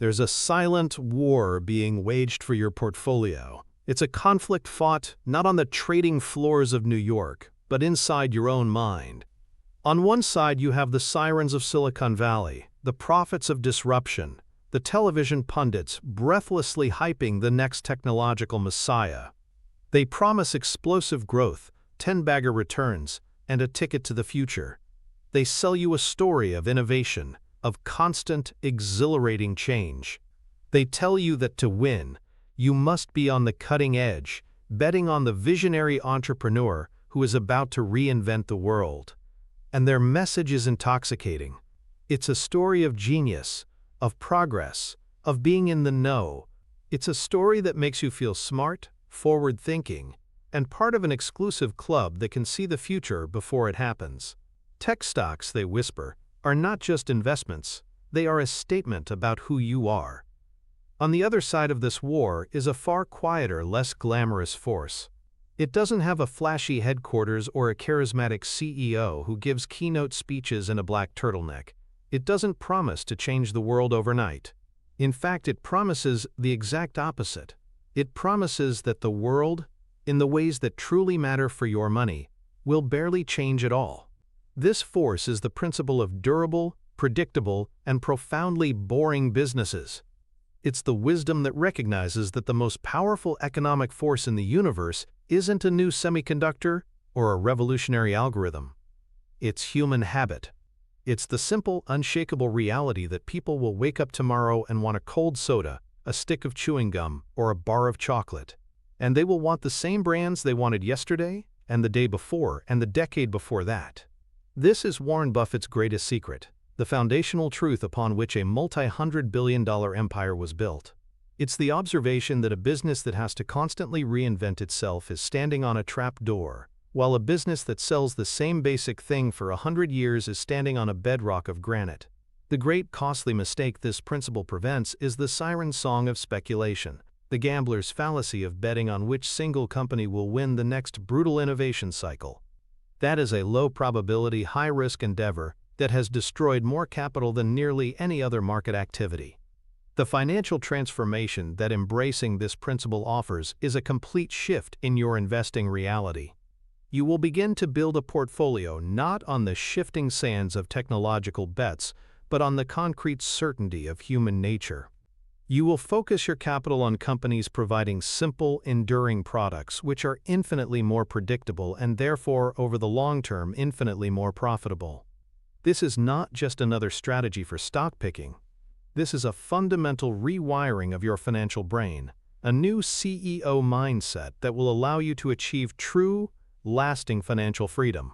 There's a silent war being waged for your portfolio. It's a conflict fought not on the trading floors of New York, but inside your own mind. On one side, you have the sirens of Silicon Valley, the prophets of disruption, the television pundits breathlessly hyping the next technological messiah. They promise explosive growth, 10-bagger returns, and a ticket to the future. They sell you a story of innovation, of constant, exhilarating change. They tell you that to win, you must be on the cutting edge, betting on the visionary entrepreneur who is about to reinvent the world. And their message is intoxicating. It's a story of genius, of progress, of being in the know. It's a story that makes you feel smart, forward-thinking, and part of an exclusive club that can see the future before it happens. Tech stocks, they whisper, are not just investments, they are a statement about who you are. On the other side of this war is a far quieter, less glamorous force. It doesn't have a flashy headquarters or a charismatic CEO who gives keynote speeches in a black turtleneck. It doesn't promise to change the world overnight. In fact, it promises the exact opposite. It promises that the world, in the ways that truly matter for your money, will barely change at all. This force is the principle of durable, predictable, and profoundly boring businesses. It's the wisdom that recognizes that the most powerful economic force in the universe isn't a new semiconductor or a revolutionary algorithm. It's human habit. It's the simple, unshakable reality that people will wake up tomorrow and want a cold soda, a stick of chewing gum, or a bar of chocolate. And they will want the same brands they wanted yesterday, and the day before, and the decade before that. This is Warren Buffett's greatest secret, the foundational truth upon which a multi-hundred-billion-dollar empire was built. It's the observation that a business that has to constantly reinvent itself is standing on a trap door, while a business that sells the same basic thing for 100 years is standing on a bedrock of granite. The great costly mistake this principle prevents is the siren song of speculation, the gambler's fallacy of betting on which single company will win the next brutal innovation cycle. That is a low-probability, high-risk endeavor that has destroyed more capital than nearly any other market activity. The financial transformation that embracing this principle offers is a complete shift in your investing reality. You will begin to build a portfolio not on the shifting sands of technological bets, but on the concrete certainty of human nature. You will focus your capital on companies providing simple, enduring products which are infinitely more predictable and therefore, over the long term, infinitely more profitable. This is not just another strategy for stock picking. This is a fundamental rewiring of your financial brain, a new CEO mindset that will allow you to achieve true, lasting financial freedom.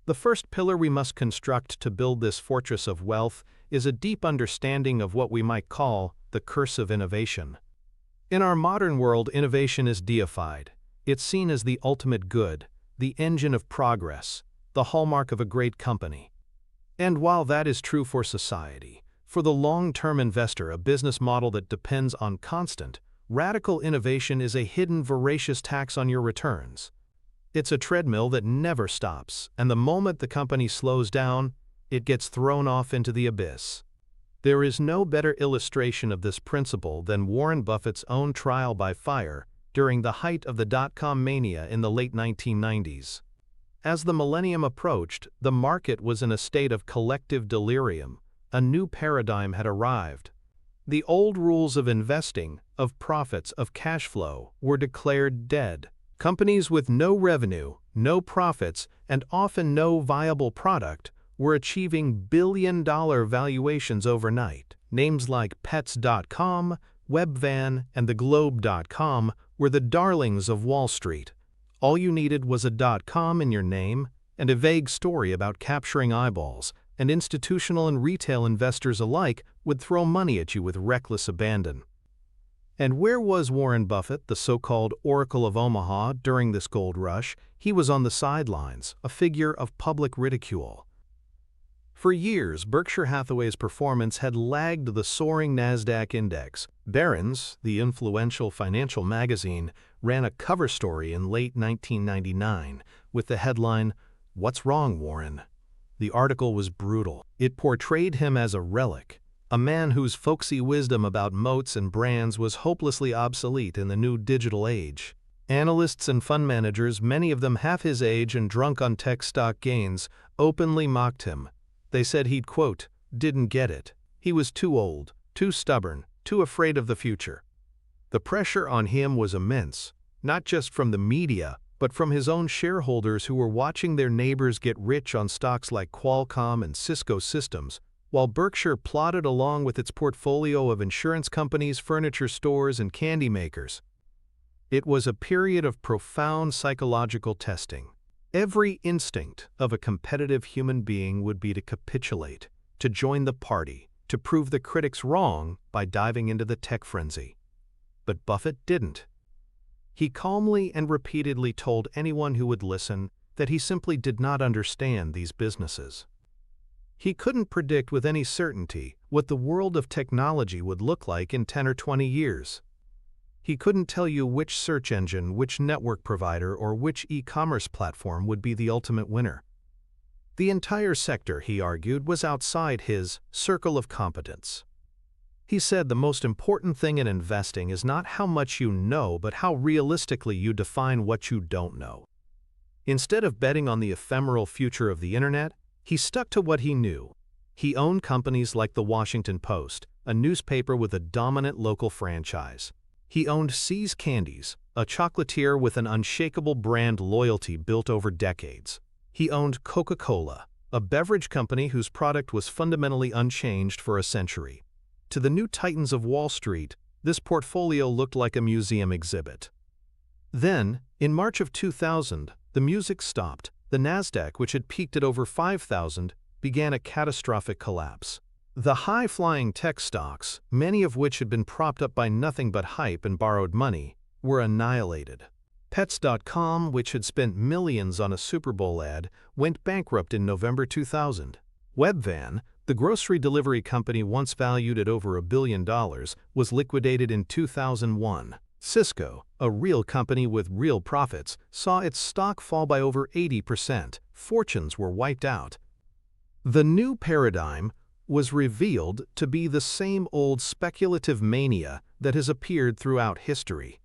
The first pillar we must construct to build this fortress of wealth is a deep understanding of what we might call the curse of innovation. In our modern world, innovation is deified. It's seen as the ultimate good, the engine of progress, the hallmark of a great company. And while that is true for society, for the long-term investor, a business model that depends on constant, radical innovation is a hidden, voracious tax on your returns. It's a treadmill that never stops, and the moment the company slows down, it gets thrown off into the abyss. There is no better illustration of this principle than Warren Buffett's own trial by fire during the height of the dot-com mania in the late 1990s. As the millennium approached, the market was in a state of collective delirium. A new paradigm had arrived. The old rules of investing, of profits, of cash flow were declared dead. Companies with no revenue, no profits, and often no viable product were achieving billion-dollar valuations overnight. Names like Pets.com, Webvan, and TheGlobe.com were the darlings of Wall Street. All you needed was a .com in your name and a vague story about capturing eyeballs, and institutional and retail investors alike would throw money at you with reckless abandon. And where was Warren Buffett, the so-called Oracle of Omaha, during this gold rush? He was on the sidelines, a figure of public ridicule. For years, Berkshire Hathaway's performance had lagged the soaring NASDAQ index. Barron's, the influential financial magazine, ran a cover story in late 1999 with the headline, "What's Wrong, Warren?" The article was brutal. It portrayed him as a relic, a man whose folksy wisdom about moats and brands was hopelessly obsolete in the new digital age. Analysts and fund managers, many of them half his age and drunk on tech stock gains, openly mocked him. They said he'd, quote, "didn't get it. He was too old, too stubborn, too afraid of the future." The pressure on him was immense, not just from the media, but from his own shareholders who were watching their neighbors get rich on stocks like Qualcomm and Cisco Systems, while Berkshire plodded along with its portfolio of insurance companies, furniture stores, and candy makers. It was a period of profound psychological testing. Every instinct of a competitive human being would be to capitulate, to join the party, to prove the critics wrong by diving into the tech frenzy. But Buffett didn't. He calmly and repeatedly told anyone who would listen that he simply did not understand these businesses. He couldn't predict with any certainty what the world of technology would look like in 10 or 20 years. He couldn't tell you which search engine, which network provider, or which e-commerce platform would be the ultimate winner. The entire sector, he argued, was outside his circle of competence. He said the most important thing in investing is not how much you know, but how realistically you define what you don't know. Instead of betting on the ephemeral future of the internet, he stuck to what he knew. He owned companies like the Washington Post, a newspaper with a dominant local franchise. He owned See's Candies, a chocolatier with an unshakable brand loyalty built over decades. He owned Coca-Cola, a beverage company whose product was fundamentally unchanged for a century. To the new titans of Wall Street, this portfolio looked like a museum exhibit. Then, in March of 2000, the music stopped. The Nasdaq, which had peaked at over 5,000, began a catastrophic collapse. The high-flying tech stocks, many of which had been propped up by nothing but hype and borrowed money, were annihilated. Pets.com, which had spent millions on a Super Bowl ad, went bankrupt in November 2000. Webvan, the grocery delivery company once valued at over $1 billion, was liquidated in 2001. Cisco, a real company with real profits, saw its stock fall by over 80%. Fortunes were wiped out. The new paradigm was revealed to be the same old speculative mania that has appeared throughout history.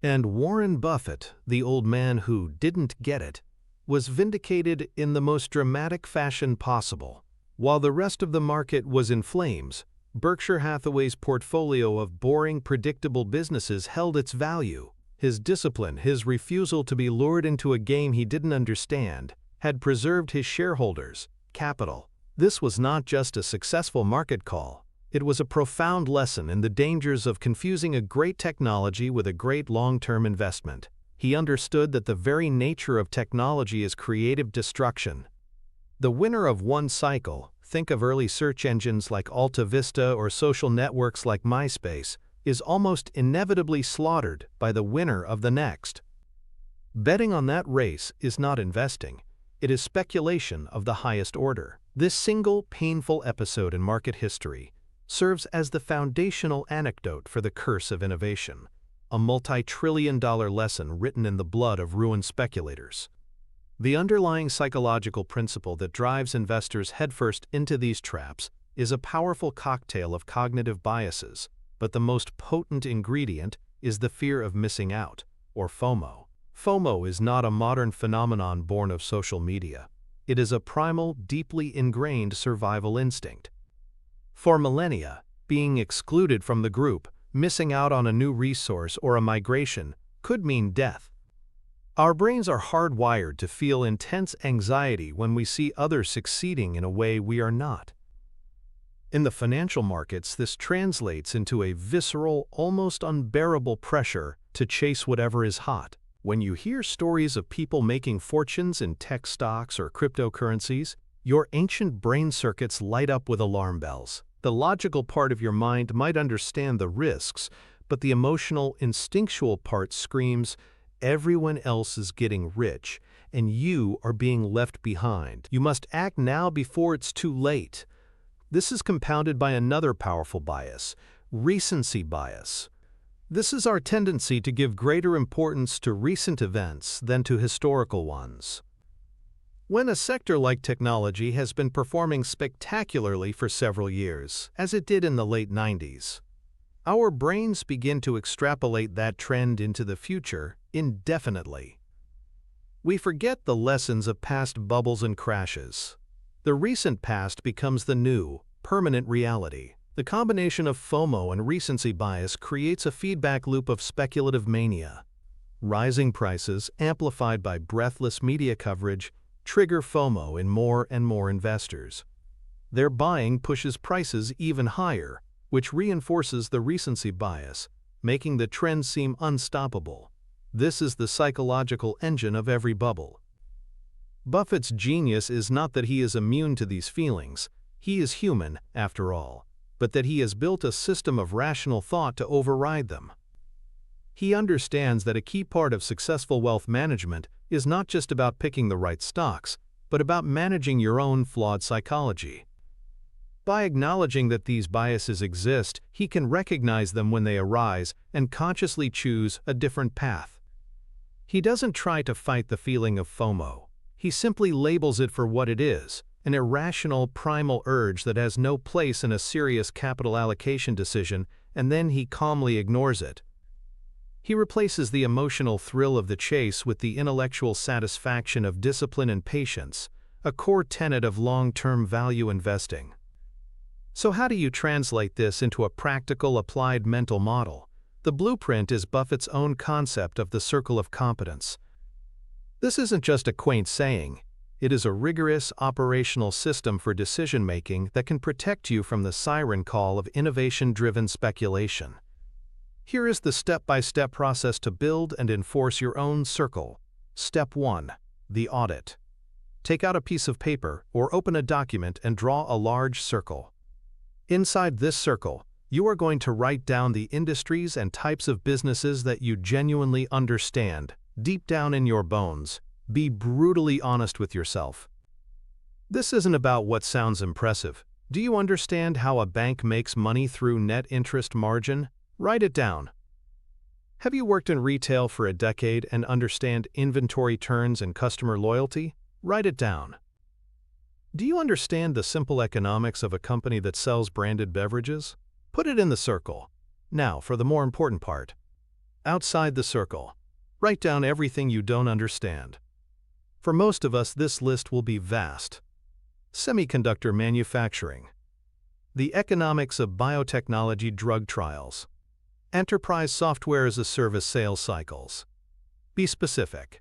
And Warren Buffett, the old man who didn't get it, was vindicated in the most dramatic fashion possible. While the rest of the market was in flames, Berkshire Hathaway's portfolio of boring, predictable businesses held its value. His discipline, his refusal to be lured into a game he didn't understand, had preserved his shareholders' capital. This was not just a successful market call. It was a profound lesson in the dangers of confusing a great technology with a great long-term investment. He understood that the very nature of technology is creative destruction. The winner of one cycle, think of early search engines like Alta Vista or social networks like MySpace, is almost inevitably slaughtered by the winner of the next. Betting on that race is not investing. It is speculation of the highest order. This single, painful episode in market history serves as the foundational anecdote for the curse of innovation, a multi-trillion-dollar lesson written in the blood of ruined speculators. The underlying psychological principle that drives investors headfirst into these traps is a powerful cocktail of cognitive biases, but the most potent ingredient is the fear of missing out, or FOMO. FOMO is not a modern phenomenon born of social media. It is a primal, deeply ingrained survival instinct. For millennia, being excluded from the group, missing out on a new resource or a migration, could mean death. Our brains are hardwired to feel intense anxiety when we see others succeeding in a way we are not. In the financial markets, this translates into a visceral, almost unbearable pressure to chase whatever is hot. When you hear stories of people making fortunes in tech stocks or cryptocurrencies, your ancient brain circuits light up with alarm bells. The logical part of your mind might understand the risks, but the emotional, instinctual part screams, everyone else is getting rich, and you are being left behind. You must act now before it's too late. This is compounded by another powerful bias, recency bias. This is our tendency to give greater importance to recent events than to historical ones. When a sector like technology has been performing spectacularly for several years, as it did in the late 90s, our brains begin to extrapolate that trend into the future indefinitely. We forget the lessons of past bubbles and crashes. The recent past becomes the new, permanent reality. The combination of FOMO and recency bias creates a feedback loop of speculative mania. Rising prices, amplified by breathless media coverage, trigger FOMO in more and more investors. Their buying pushes prices even higher, which reinforces the recency bias, making the trend seem unstoppable. This is the psychological engine of every bubble. Buffett's genius is not that he is immune to these feelings. He is human, after all, but that he has built a system of rational thought to override them. He understands that a key part of successful wealth management is not just about picking the right stocks, but about managing your own flawed psychology. By acknowledging that these biases exist, he can recognize them when they arise and consciously choose a different path. He doesn't try to fight the feeling of FOMO. He simply labels it for what it is, an irrational, primal urge that has no place in a serious capital allocation decision, and then he calmly ignores it. He replaces the emotional thrill of the chase with the intellectual satisfaction of discipline and patience, a core tenet of long-term value investing. So how do you translate this into a practical, applied mental model? The blueprint is Buffett's own concept of the circle of competence. This isn't just a quaint saying. It is a rigorous, operational system for decision-making that can protect you from the siren call of innovation-driven speculation. Here is the step-by-step process to build and enforce your own circle. Step 1. The audit. Take out a piece of paper or open a document and draw a large circle. Inside this circle, you are going to write down the industries and types of businesses that you genuinely understand, deep down in your bones. Be brutally honest with yourself. This isn't about what sounds impressive. Do you understand how a bank makes money through net interest margin? Write it down. Have you worked in retail for a decade and understand inventory turns and customer loyalty? Write it down. Do you understand the simple economics of a company that sells branded beverages? Put it in the circle. Now, for the more important part. Outside the circle, write down everything you don't understand. For most of us, this list will be vast. Semiconductor manufacturing. The economics of biotechnology drug trials. Enterprise software as a service sales cycles. Be specific.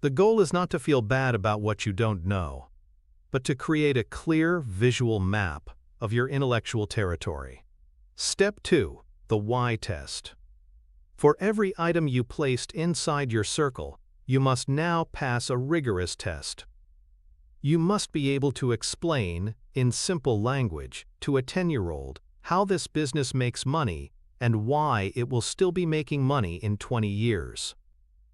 The goal is not to feel bad about what you don't know, but to create a clear visual map of your intellectual territory. Step 2. The why test. For every item you placed inside your circle, you must now pass a rigorous test. You must be able to explain, in simple language, to a 10-year-old how this business makes money and why it will still be making money in 20 years.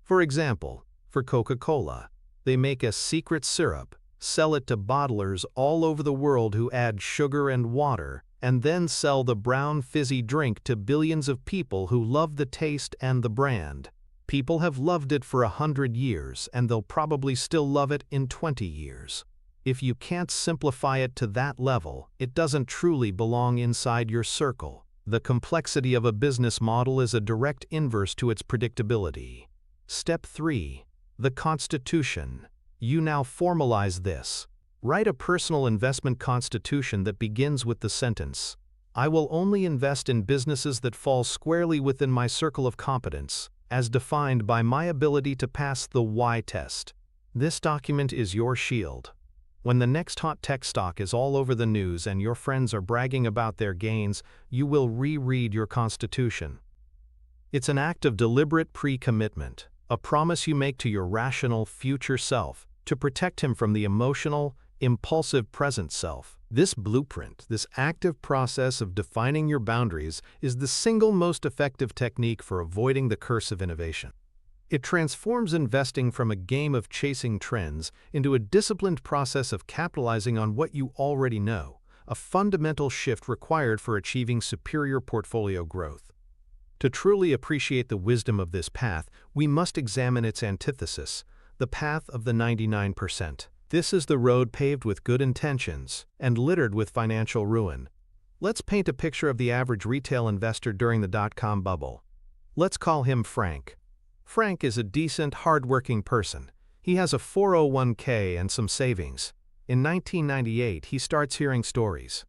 For example, for Coca-Cola, they make a secret syrup, sell it to bottlers all over the world who add sugar and water, and then sell the brown fizzy drink to billions of people who love the taste and the brand. People have loved it for 100 years, and they'll probably still love it in 20 years. If you can't simplify it to that level, it doesn't truly belong inside your circle. The complexity of a business model is a direct inverse to its predictability. Step 3. The Constitution. You now formalize this. Write a personal investment constitution that begins with the sentence, "I will only invest in businesses that fall squarely within my circle of competence, as defined by my ability to pass the why test." This document is your shield. When the next hot tech stock is all over the news and your friends are bragging about their gains, you will reread your constitution. It's an act of deliberate pre-commitment, a promise you make to your rational future self to protect him from the emotional, impulsive present self. This blueprint, this active process of defining your boundaries, is the single most effective technique for avoiding the curse of innovation. It transforms investing from a game of chasing trends into a disciplined process of capitalizing on what you already know, a fundamental shift required for achieving superior portfolio growth. To truly appreciate the wisdom of this path, we must examine its antithesis, the path of the 99%. This is the road paved with good intentions and littered with financial ruin. Let's paint a picture of the average retail investor during the dot-com bubble. Let's call him Frank. Frank is a decent, hard-working person. He has a 401k and some savings. In 1998, he starts hearing stories.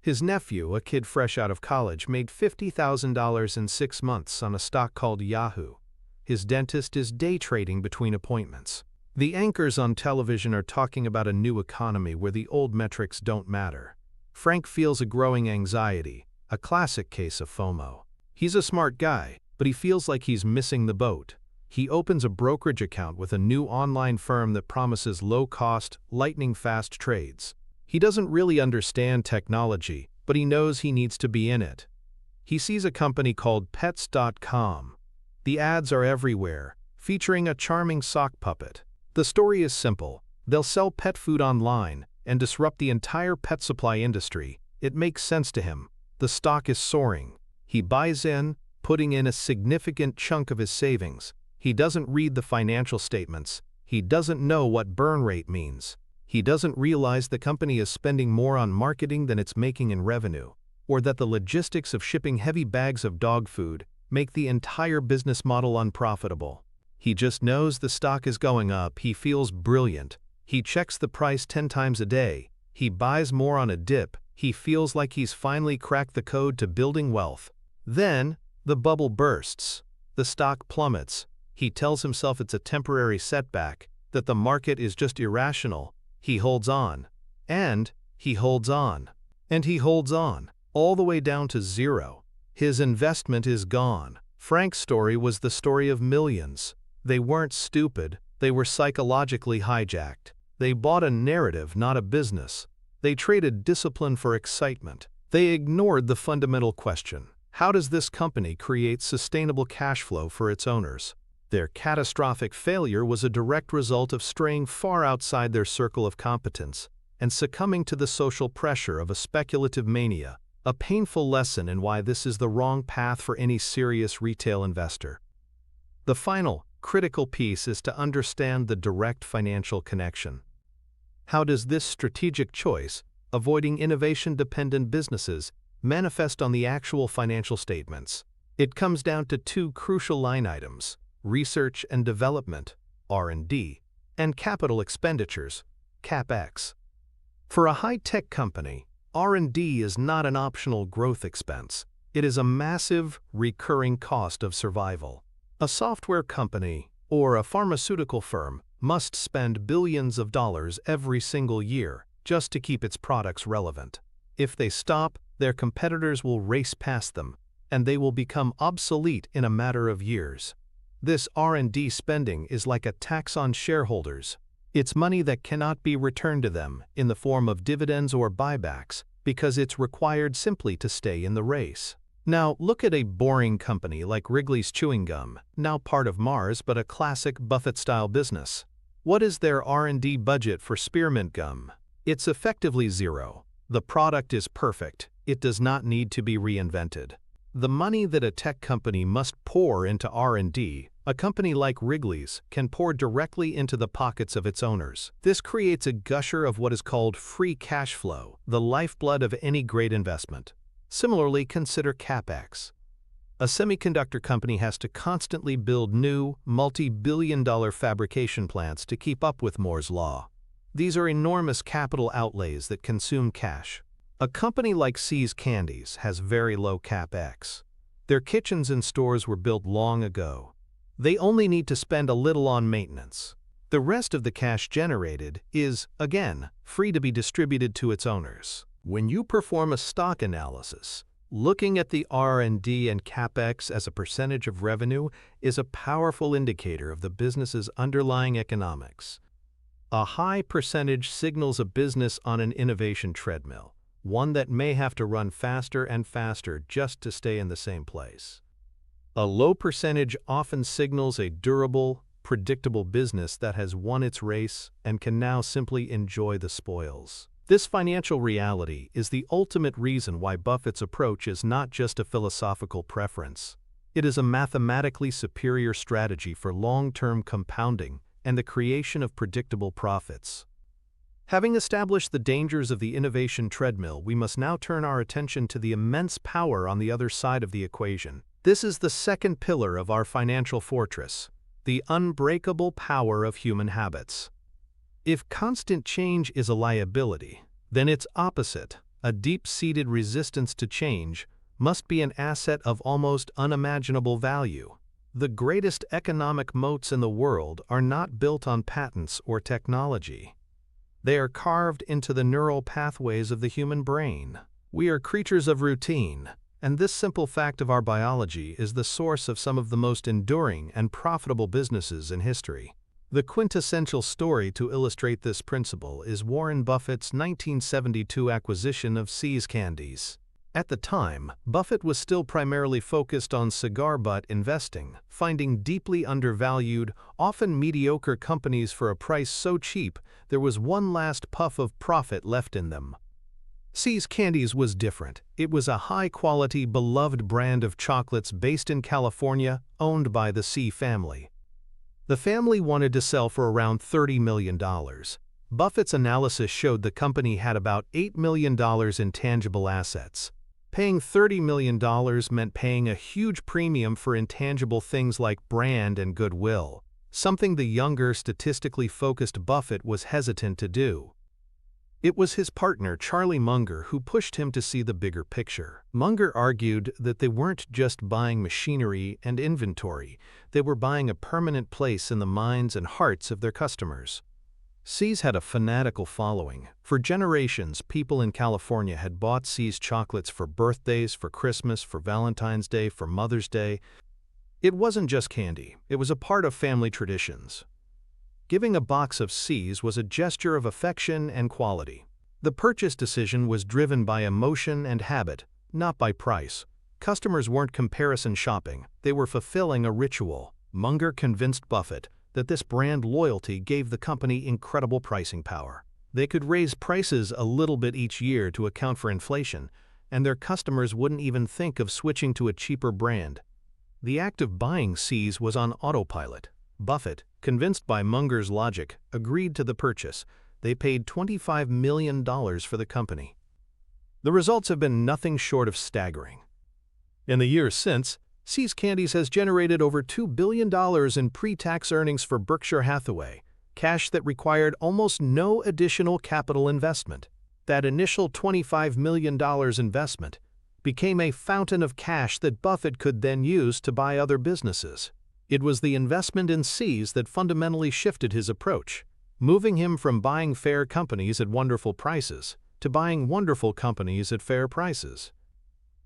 His nephew, a kid fresh out of college, made $50,000 in 6 months on a stock called Yahoo. His dentist is day trading between appointments. The anchors on television are talking about a new economy where the old metrics don't matter. Frank feels a growing anxiety, a classic case of FOMO. He's a smart guy, but he feels like he's missing the boat. He opens a brokerage account with a new online firm that promises low-cost, lightning-fast trades. He doesn't really understand technology, but he knows he needs to be in it. He sees a company called Pets.com. The ads are everywhere, featuring a charming sock puppet. The story is simple. They'll sell pet food online and disrupt the entire pet supply industry. It makes sense to him. The stock is soaring. He buys in, putting in a significant chunk of his savings. He doesn't read the financial statements. He doesn't know what burn rate means. He doesn't realize the company is spending more on marketing than it's making in revenue, or that the logistics of shipping heavy bags of dog food make the entire business model unprofitable. He just knows the stock is going up. He feels brilliant. He checks the price 10 times a day. He buys more on a dip. He feels like he's finally cracked the code to building wealth. Then, the bubble bursts. The stock plummets. He tells himself it's a temporary setback, that the market is just irrational. He holds on. And he holds on. And he holds on, all the way down to zero. His investment is gone. Frank's story was the story of millions. They weren't stupid. They were psychologically hijacked. They bought a narrative, not a business. They traded discipline for excitement. They ignored the fundamental question: how does this company create sustainable cash flow for its owners? Their catastrophic failure was a direct result of straying far outside their circle of competence and succumbing to the social pressure of a speculative mania, a painful lesson in why this is the wrong path for any serious retail investor. The final, critical piece is to understand the direct financial connection. How does this strategic choice, avoiding innovation-dependent businesses, manifest on the actual financial statements? It comes down to two crucial line items: research and development, R&D, and capital expenditures, CapEx. For a high-tech company, R&D is not an optional growth expense. It is a massive, recurring cost of survival. A software company or a pharmaceutical firm must spend billions of dollars every single year just to keep its products relevant. If they stop, their competitors will race past them, and they will become obsolete in a matter of years. This R&D spending is like a tax on shareholders. It's money that cannot be returned to them in the form of dividends or buybacks because it's required simply to stay in the race. Now, look at a boring company like Wrigley's Chewing Gum, now part of Mars but a classic Buffett-style business. What is their R&D budget for spearmint gum? It's effectively zero. The product is perfect. It does not need to be reinvented. The money that a tech company must pour into R&D, a company like Wrigley's can pour directly into the pockets of its owners. This creates a gusher of what is called free cash flow, the lifeblood of any great investment. Similarly, consider CapEx. A semiconductor company has to constantly build new, multi-billion-dollar fabrication plants to keep up with Moore's law. These are enormous capital outlays that consume cash. A company like See's Candies has very low CapEx. Their kitchens and stores were built long ago. They only need to spend a little on maintenance. The rest of the cash generated is, again, free to be distributed to its owners. When you perform a stock analysis, looking at the R&D and CapEx as a percentage of revenue is a powerful indicator of the business's underlying economics. A high percentage signals a business on an innovation treadmill, one that may have to run faster and faster just to stay in the same place. A low percentage often signals a durable, predictable business that has won its race and can now simply enjoy the spoils. This financial reality is the ultimate reason why Buffett's approach is not just a philosophical preference. It is a mathematically superior strategy for long-term compounding and the creation of predictable profits. Having established the dangers of the innovation treadmill, we must now turn our attention to the immense power on the other side of the equation. This is the second pillar of our financial fortress, the unbreakable power of human habits. If constant change is a liability, then its opposite, a deep-seated resistance to change, must be an asset of almost unimaginable value. The greatest economic moats in the world are not built on patents or technology. They are carved into the neural pathways of the human brain. We are creatures of routine, and this simple fact of our biology is the source of some of the most enduring and profitable businesses in history. The quintessential story to illustrate this principle is Warren Buffett's 1972 acquisition of See's Candies. At the time, Buffett was still primarily focused on cigar butt investing, finding deeply undervalued, often mediocre companies for a price so cheap there was one last puff of profit left in them. See's Candies was different. It was a high-quality, beloved brand of chocolates based in California, owned by the See family. The family wanted to sell for around $30 million. Buffett's analysis showed the company had about $8 million in tangible assets. Paying $30 million meant paying a huge premium for intangible things like brand and goodwill, something the younger, statistically focused Buffett was hesitant to do. It was his partner, Charlie Munger, who pushed him to see the bigger picture. Munger argued that they weren't just buying machinery and inventory, they were buying a permanent place in the minds and hearts of their customers. See's had a fanatical following. For generations, people in California had bought See's chocolates for birthdays, for Christmas, for Valentine's Day, for Mother's Day. It wasn't just candy, it was a part of family traditions. Giving a box of See's was a gesture of affection and quality. The purchase decision was driven by emotion and habit, not by price. Customers weren't comparison shopping, they were fulfilling a ritual. Munger convinced Buffett that this brand loyalty gave the company incredible pricing power. They could raise prices a little bit each year to account for inflation, and their customers wouldn't even think of switching to a cheaper brand. The act of buying See's was on autopilot. Buffett, convinced by Munger's logic, agreed to the purchase. They paid $25 million for the company. The results have been nothing short of staggering. In the years since, See's Candies has generated over $2 billion in pre-tax earnings for Berkshire Hathaway, cash that required almost no additional capital investment. That initial $25 million investment became a fountain of cash that Buffett could then use to buy other businesses. It was the investment in See's that fundamentally shifted his approach, moving him from buying fair companies at wonderful prices to buying wonderful companies at fair prices.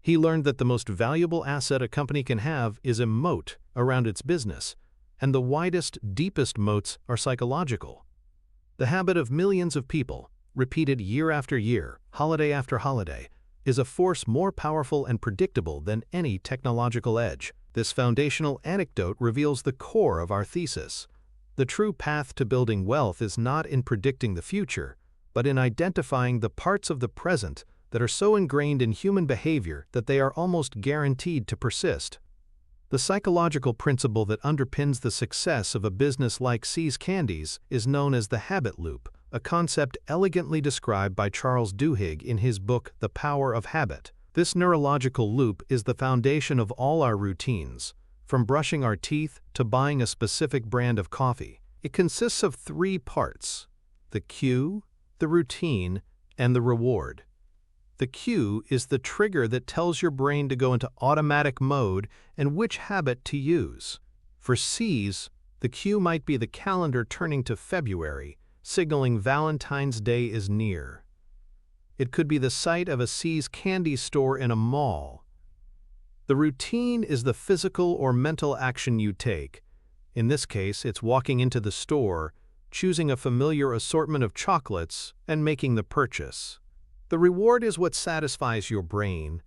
He learned that the most valuable asset a company can have is a moat around its business, and the widest, deepest moats are psychological. The habit of millions of people, repeated year after year, holiday after holiday, is a force more powerful and predictable than any technological edge. This foundational anecdote reveals the core of our thesis. The true path to building wealth is not in predicting the future, but in identifying the parts of the present that are so ingrained in human behavior that they are almost guaranteed to persist. The psychological principle that underpins the success of a business like See's Candies is known as the habit loop, a concept elegantly described by Charles Duhigg in his book The Power of Habit. This neurological loop is the foundation of all our routines, from brushing our teeth to buying a specific brand of coffee. It consists of three parts: the cue, the routine, and the reward. The cue is the trigger that tells your brain to go into automatic mode and which habit to use. For See's, the cue might be the calendar turning to February, signaling Valentine's Day is near. It could be the sight of a See's candy store in a mall. The routine is the physical or mental action you take. In this case, it's walking into the store, choosing a familiar assortment of chocolates, and making the purchase. The reward is what satisfies your brain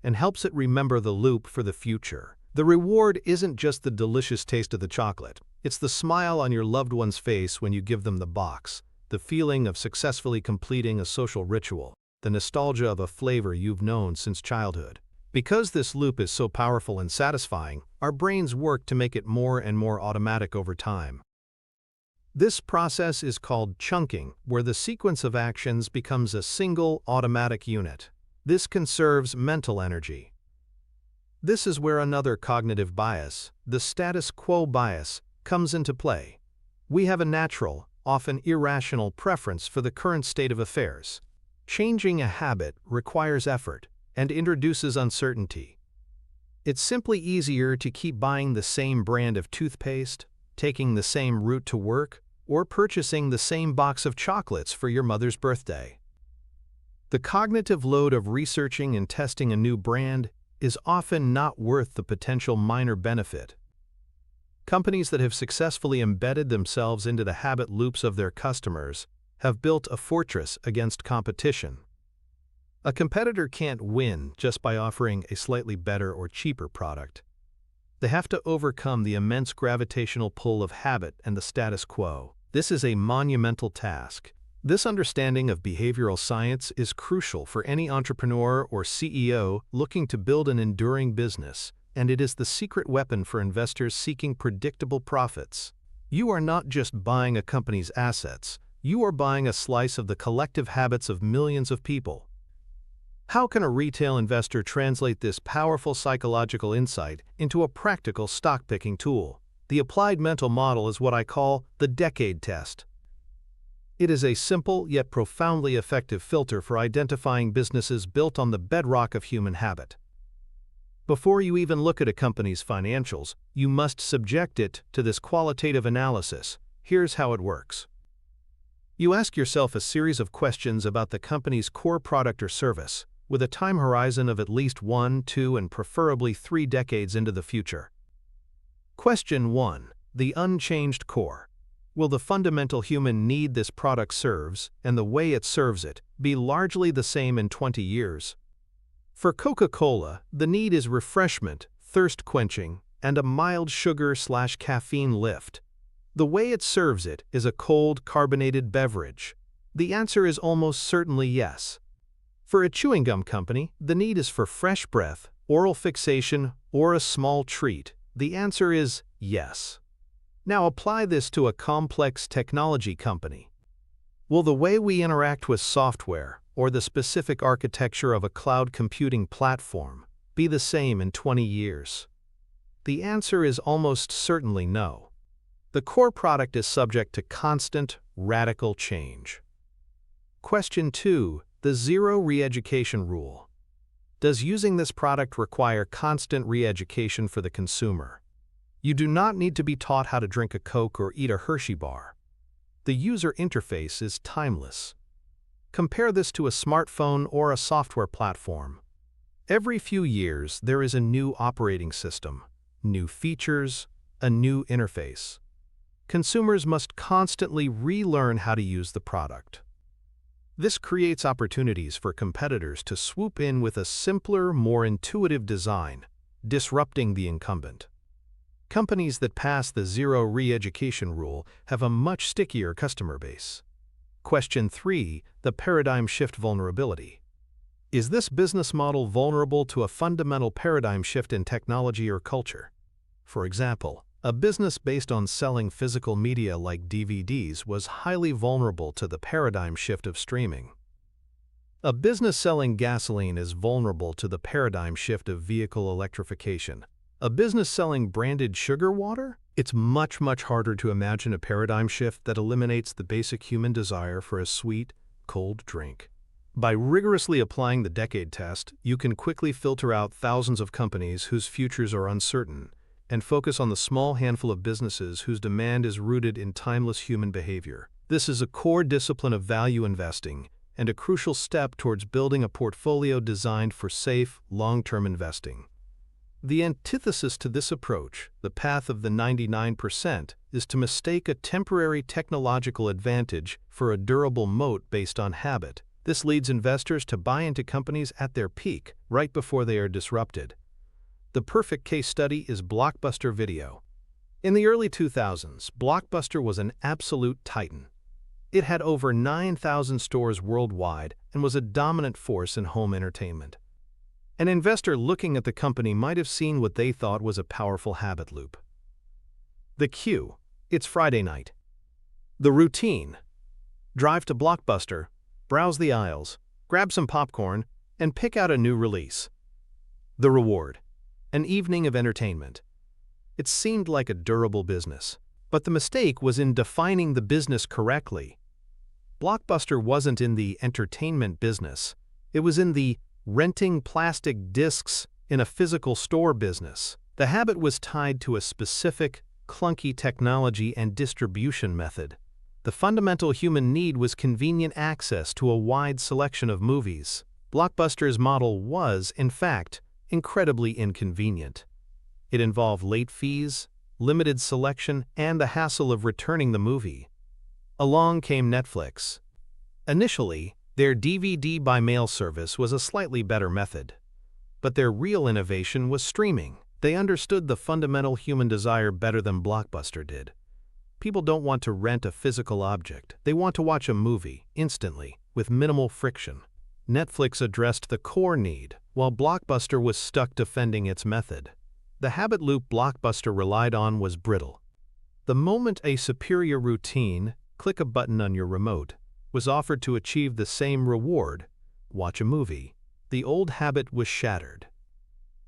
and helps it remember the loop for the future. The reward isn't just the delicious taste of the chocolate. It's the smile on your loved one's face when you give them the box, the feeling of successfully completing a social ritual, the nostalgia of a flavor you've known since childhood. Because this loop is so powerful and satisfying, our brains work to make it more and more automatic over time. This process is called chunking, where the sequence of actions becomes a single automatic unit. This conserves mental energy. This is where another cognitive bias, the status quo bias, comes into play. We have a natural, often irrational preference for the current state of affairs. Changing a habit requires effort and introduces uncertainty. It's simply easier to keep buying the same brand of toothpaste, taking the same route to work, or purchasing the same box of chocolates for your mother's birthday. The cognitive load of researching and testing a new brand is often not worth the potential minor benefit. Companies that have successfully embedded themselves into the habit loops of their customers have built a fortress against competition. A competitor can't win just by offering a slightly better or cheaper product. They have to overcome the immense gravitational pull of habit and the status quo. This is a monumental task. This understanding of behavioral science is crucial for any entrepreneur or CEO looking to build an enduring business, and it is the secret weapon for investors seeking predictable profits. You are not just buying a company's assets, you are buying a slice of the collective habits of millions of people. How can a retail investor translate this powerful psychological insight into a practical stock-picking tool? The applied mental model is what I call the decade test. It is a simple yet profoundly effective filter for identifying businesses built on the bedrock of human habit. Before you even look at a company's financials, you must subject it to this qualitative analysis. Here's how it works. You ask yourself a series of questions about the company's core product or service, with a time horizon of at least 1, 2, and preferably 3 decades into the future. Question 1. The unchanged core. Will the fundamental human need this product serves, and the way it serves it, be largely the same in 20 years? For Coca-Cola, the need is refreshment, thirst quenching, and a mild sugar/caffeine lift. The way it serves it is a cold, carbonated beverage. The answer is almost certainly yes. For a chewing gum company, the need is for fresh breath, oral fixation, or a small treat. The answer is yes. Now apply this to a complex technology company. Will the way we interact with software, or the specific architecture of a cloud computing platform, be the same in 20 years? The answer is almost certainly no. The core product is subject to constant, radical change. Question 2. The zero re-education rule. Does using this product require constant re-education for the consumer? You do not need to be taught how to drink a Coke or eat a Hershey bar. The user interface is timeless. Compare this to a smartphone or a software platform. Every few years, there is a new operating system, new features, a new interface. Consumers must constantly relearn how to use the product. This creates opportunities for competitors to swoop in with a simpler, more intuitive design, disrupting the incumbent. Companies that pass the zero re-education rule have a much stickier customer base. Question 3. The paradigm shift vulnerability. Is this business model vulnerable to a fundamental paradigm shift in technology or culture? For example, a business based on selling physical media like DVDs was highly vulnerable to the paradigm shift of streaming. A business selling gasoline is vulnerable to the paradigm shift of vehicle electrification. A business selling branded sugar water? It's much harder to imagine a paradigm shift that eliminates the basic human desire for a sweet, cold drink. By rigorously applying the decade test, you can quickly filter out thousands of companies whose futures are uncertain, and focus on the small handful of businesses whose demand is rooted in timeless human behavior. This is a core discipline of value investing, and a crucial step towards building a portfolio designed for safe, long-term investing. The antithesis to this approach, the path of the 99%, is to mistake a temporary technological advantage for a durable moat based on habit. This leads investors to buy into companies at their peak, right before they are disrupted. The perfect case study is Blockbuster Video. In the early 2000s, Blockbuster was an absolute titan. It had over 9,000 stores worldwide and was a dominant force in home entertainment. An investor looking at the company might have seen what they thought was a powerful habit loop. The cue: it's Friday night. The routine: drive to Blockbuster, browse the aisles, grab some popcorn, and pick out a new release. The reward: an evening of entertainment. It seemed like a durable business. But the mistake was in defining the business correctly. Blockbuster wasn't in the entertainment business. It was in the renting plastic discs in a physical store business. The habit was tied to a specific, clunky technology and distribution method. The fundamental human need was convenient access to a wide selection of movies. Blockbuster's model was, in fact, incredibly inconvenient. It involved late fees, limited selection, and the hassle of returning the movie. Along came Netflix. Initially, their DVD by mail service was a slightly better method. But their real innovation was streaming. They understood the fundamental human desire better than Blockbuster did. People don't want to rent a physical object. They want to watch a movie, instantly, with minimal friction. Netflix addressed the core need, while Blockbuster was stuck defending its method. The habit loop Blockbuster relied on was brittle. The moment a superior routine, click a button on your remote, was offered to achieve the same reward, watch a movie, the old habit was shattered.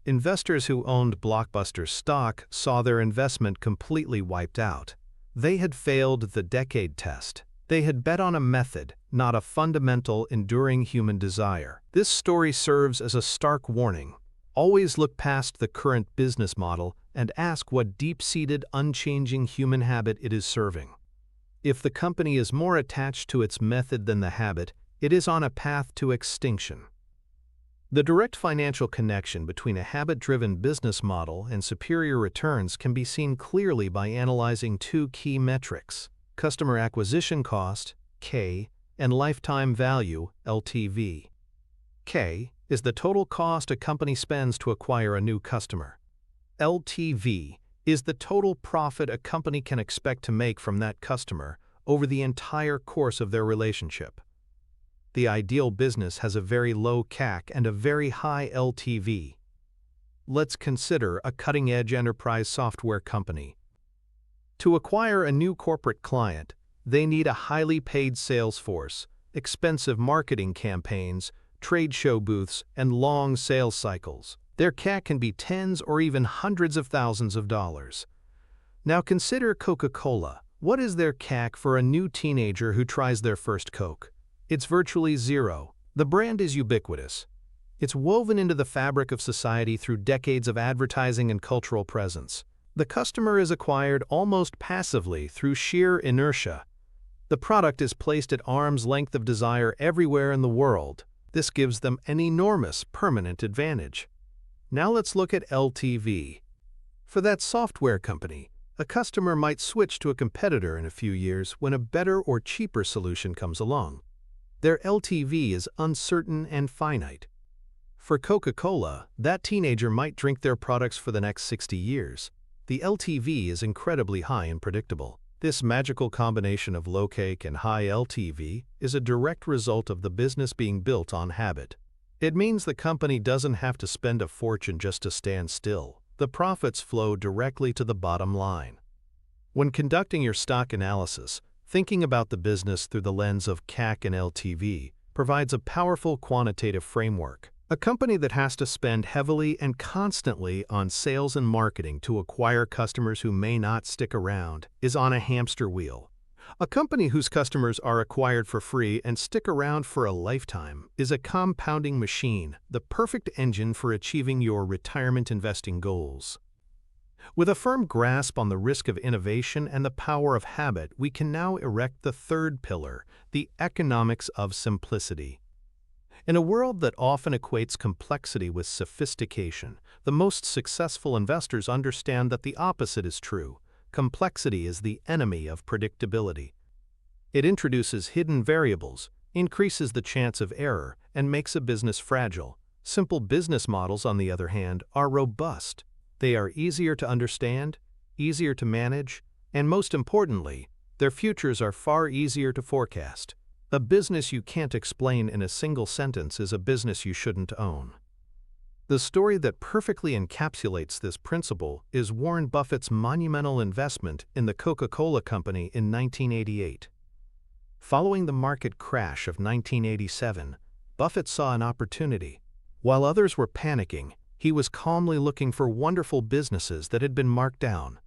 Investors who owned Blockbuster stock saw their investment completely wiped out. They had failed the decade test. They had bet on a method, not a fundamental, enduring human desire. This story serves as a stark warning. Always look past the current business model and ask what deep-seated, unchanging human habit it is serving. If the company is more attached to its method than the habit, it is on a path to extinction. The direct financial connection between a habit-driven business model and superior returns can be seen clearly by analyzing two key metrics: customer acquisition cost, K, and lifetime value, LTV. K is the total cost a company spends to acquire a new customer. LTV is the total profit a company can expect to make from that customer over the entire course of their relationship. The ideal business has a very low CAC and a very high LTV. Let's consider a cutting-edge enterprise software company. To acquire a new corporate client, they need a highly paid sales force, expensive marketing campaigns, trade show booths, and long sales cycles. Their CAC can be tens or even hundreds of thousands of dollars. Now consider Coca-Cola. What is their CAC for a new teenager who tries their first Coke? It's virtually zero. The brand is ubiquitous. It's woven into the fabric of society through decades of advertising and cultural presence. The customer is acquired almost passively through sheer inertia. The product is placed at arm's length of desire everywhere in the world. This gives them an enormous permanent advantage. Now let's look at LTV. For that software company, a customer might switch to a competitor in a few years when a better or cheaper solution comes along. Their LTV is uncertain and finite. For Coca-Cola, that teenager might drink their products for the next 60 years. The LTV is incredibly high and predictable. This magical combination of low CAC and high LTV is a direct result of the business being built on habit. It means the company doesn't have to spend a fortune just to stand still. The profits flow directly to the bottom line. When conducting your stock analysis, thinking about the business through the lens of CAC and LTV provides a powerful quantitative framework. A company that has to spend heavily and constantly on sales and marketing to acquire customers who may not stick around is on a hamster wheel. A company whose customers are acquired for free and stick around for a lifetime is a compounding machine, the perfect engine for achieving your retirement investing goals. With a firm grasp on the risk of innovation and the power of habit, we can now erect the third pillar, the economics of simplicity. In a world that often equates complexity with sophistication, the most successful investors understand that the opposite is true. Complexity is the enemy of predictability. It introduces hidden variables, increases the chance of error, and makes a business fragile. Simple business models, on the other hand, are robust. They are easier to understand, easier to manage, and most importantly, their futures are far easier to forecast. A business you can't explain in a single sentence is a business you shouldn't own. The story that perfectly encapsulates this principle is Warren Buffett's monumental investment in the Coca-Cola Company in 1988. Following the market crash of 1987, Buffett saw an opportunity. While others were panicking, he was calmly looking for wonderful businesses that had been marked down.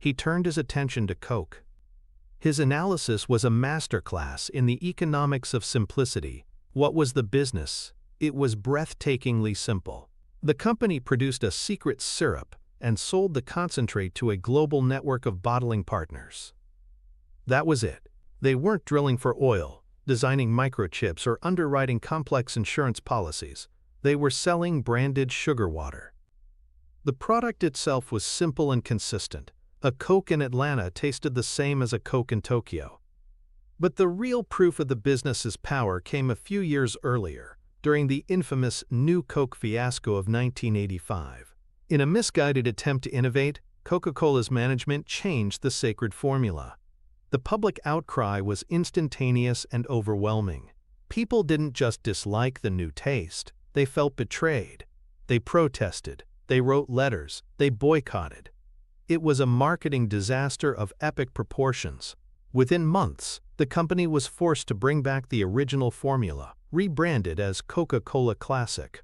He turned his attention to Coke. His analysis was a masterclass in the economics of simplicity. What was the business? It was breathtakingly simple. The company produced a secret syrup and sold the concentrate to a global network of bottling partners. That was it. They weren't drilling for oil, designing microchips, or underwriting complex insurance policies. They were selling branded sugar water. The product itself was simple and consistent. A Coke in Atlanta tasted the same as a Coke in Tokyo. But the real proof of the business's power came a few years earlier, during the infamous New Coke fiasco of 1985. In a misguided attempt to innovate, Coca-Cola's management changed the sacred formula. The public outcry was instantaneous and overwhelming. People didn't just dislike the new taste, they felt betrayed. They protested, they wrote letters, they boycotted. It was a marketing disaster of epic proportions. Within months, the company was forced to bring back the original formula, rebranded as Coca-Cola Classic.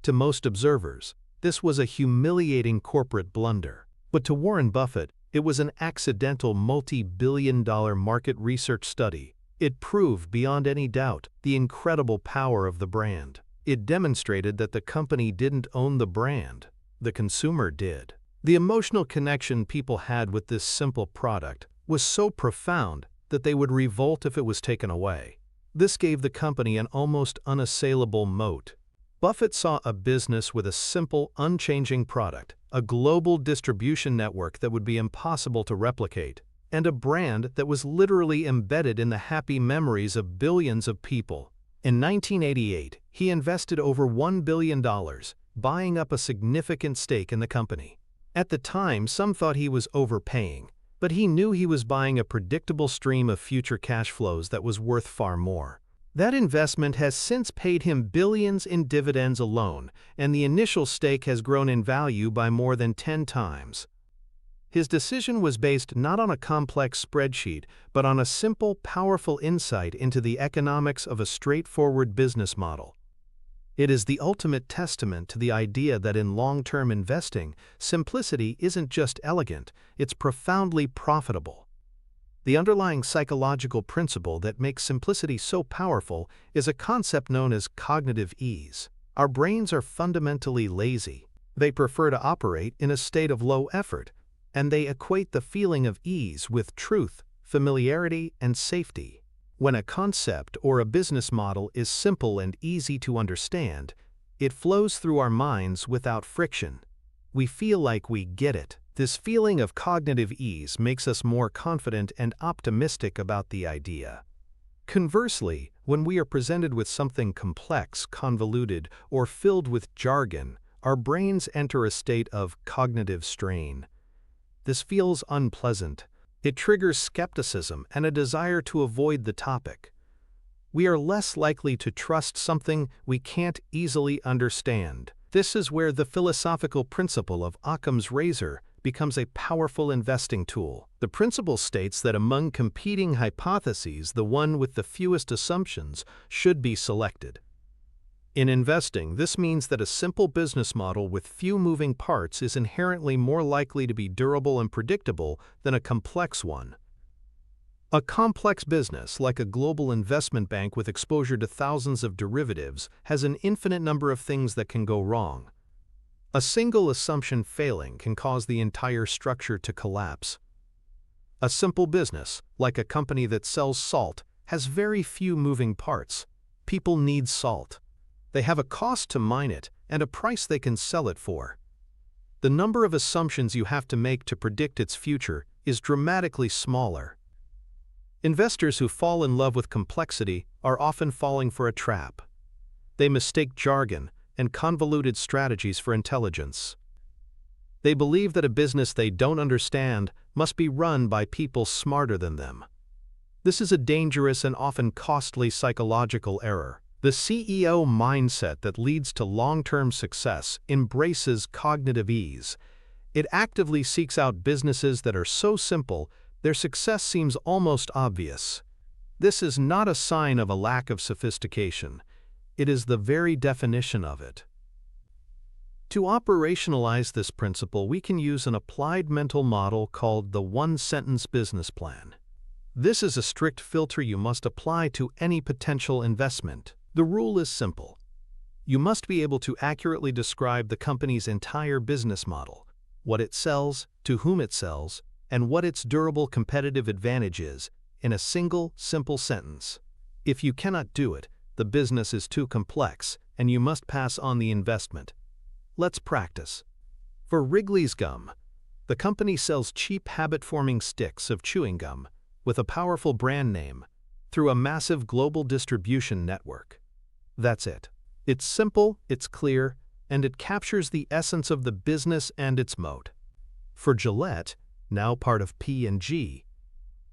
To most observers, this was a humiliating corporate blunder. But to Warren Buffett, it was an accidental multi-billion-dollar market research study. It proved beyond any doubt the incredible power of the brand. It demonstrated that the company didn't own the brand, the consumer did. The emotional connection people had with this simple product was so profound that they would revolt if it was taken away. This gave the company an almost unassailable moat. Buffett saw a business with a simple, unchanging product, a global distribution network that would be impossible to replicate, and a brand that was literally embedded in the happy memories of billions of people. In 1988, he invested over $1 billion, buying up a significant stake in the company. At the time, some thought he was overpaying, but he knew he was buying a predictable stream of future cash flows that was worth far more. That investment has since paid him billions in dividends alone, and the initial stake has grown in value by more than 10 times. His decision was based not on a complex spreadsheet, but on a simple, powerful insight into the economics of a straightforward business model. It is the ultimate testament to the idea that in long-term investing, simplicity isn't just elegant, it's profoundly profitable. The underlying psychological principle that makes simplicity so powerful is a concept known as cognitive ease. Our brains are fundamentally lazy. They prefer to operate in a state of low effort, and they equate the feeling of ease with truth, familiarity, and safety. When a concept or a business model is simple and easy to understand, it flows through our minds without friction. We feel like we get it. This feeling of cognitive ease makes us more confident and optimistic about the idea. Conversely, when we are presented with something complex, convoluted, or filled with jargon, our brains enter a state of cognitive strain. This feels unpleasant. It triggers skepticism and a desire to avoid the topic. We are less likely to trust something we can't easily understand. This is where the philosophical principle of Occam's razor becomes a powerful investing tool. The principle states that among competing hypotheses, the one with the fewest assumptions should be selected. In investing, this means that a simple business model with few moving parts is inherently more likely to be durable and predictable than a complex one. A complex business, like a global investment bank with exposure to thousands of derivatives, has an infinite number of things that can go wrong. A single assumption failing can cause the entire structure to collapse. A simple business, like a company that sells salt, has very few moving parts. People need salt. They have a cost to mine it and a price they can sell it for. The number of assumptions you have to make to predict its future is dramatically smaller. Investors who fall in love with complexity are often falling for a trap. They mistake jargon and convoluted strategies for intelligence. They believe that a business they don't understand must be run by people smarter than them. This is a dangerous and often costly psychological error. The CEO mindset that leads to long-term success embraces cognitive ease. It actively seeks out businesses that are so simple, their success seems almost obvious. This is not a sign of a lack of sophistication. It is the very definition of it. To operationalize this principle, we can use an applied mental model called the one-sentence business plan. This is a strict filter you must apply to any potential investment. The rule is simple. You must be able to accurately describe the company's entire business model, what it sells, to whom it sells, and what its durable competitive advantage is, in a single, simple sentence. If you cannot do it, the business is too complex, and you must pass on the investment. Let's practice. For Wrigley's Gum, the company sells cheap habit-forming sticks of chewing gum with a powerful brand name through a massive global distribution network. That's it. It's simple, it's clear, and it captures the essence of the business and its moat. For Gillette, now part of P&G,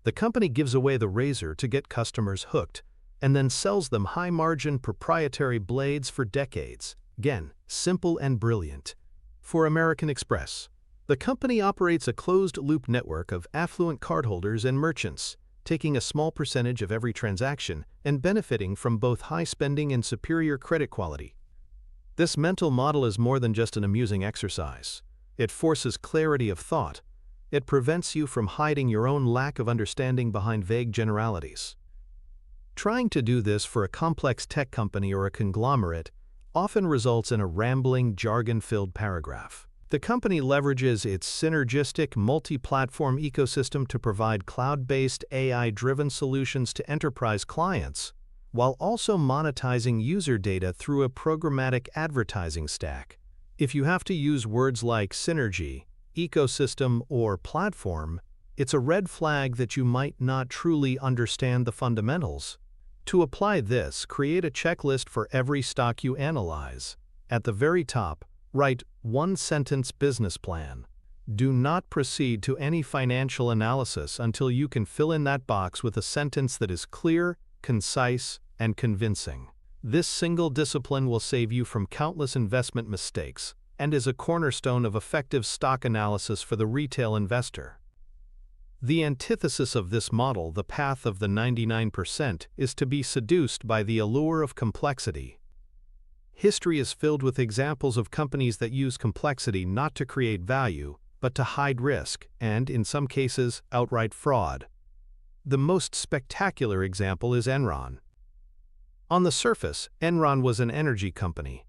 the company gives away the razor to get customers hooked and then sells them high-margin proprietary blades for decades. Again, simple and brilliant. For American Express, the company operates a closed-loop network of affluent cardholders and merchants, taking a small percentage of every transaction and benefiting from both high spending and superior credit quality. This mental model is more than just an amusing exercise. It forces clarity of thought. It prevents you from hiding your own lack of understanding behind vague generalities. Trying to do this for a complex tech company or a conglomerate often results in a rambling, jargon-filled paragraph. The company leverages its synergistic multi-platform ecosystem to provide cloud-based AI-driven solutions to enterprise clients, while also monetizing user data through a programmatic advertising stack. If you have to use words like synergy, ecosystem, or platform, it's a red flag that you might not truly understand the fundamentals. To apply this, create a checklist for every stock you analyze. At the very top, write one-sentence business plan. Do not proceed to any financial analysis until you can fill in that box with a sentence that is clear, concise, and convincing. This single discipline will save you from countless investment mistakes and is a cornerstone of effective stock analysis for the retail investor. The antithesis of this model, the path of the 99%, is to be seduced by the allure of complexity. History is filled with examples of companies that use complexity not to create value, but to hide risk and, in some cases, outright fraud. The most spectacular example is Enron. On the surface, Enron was an energy company,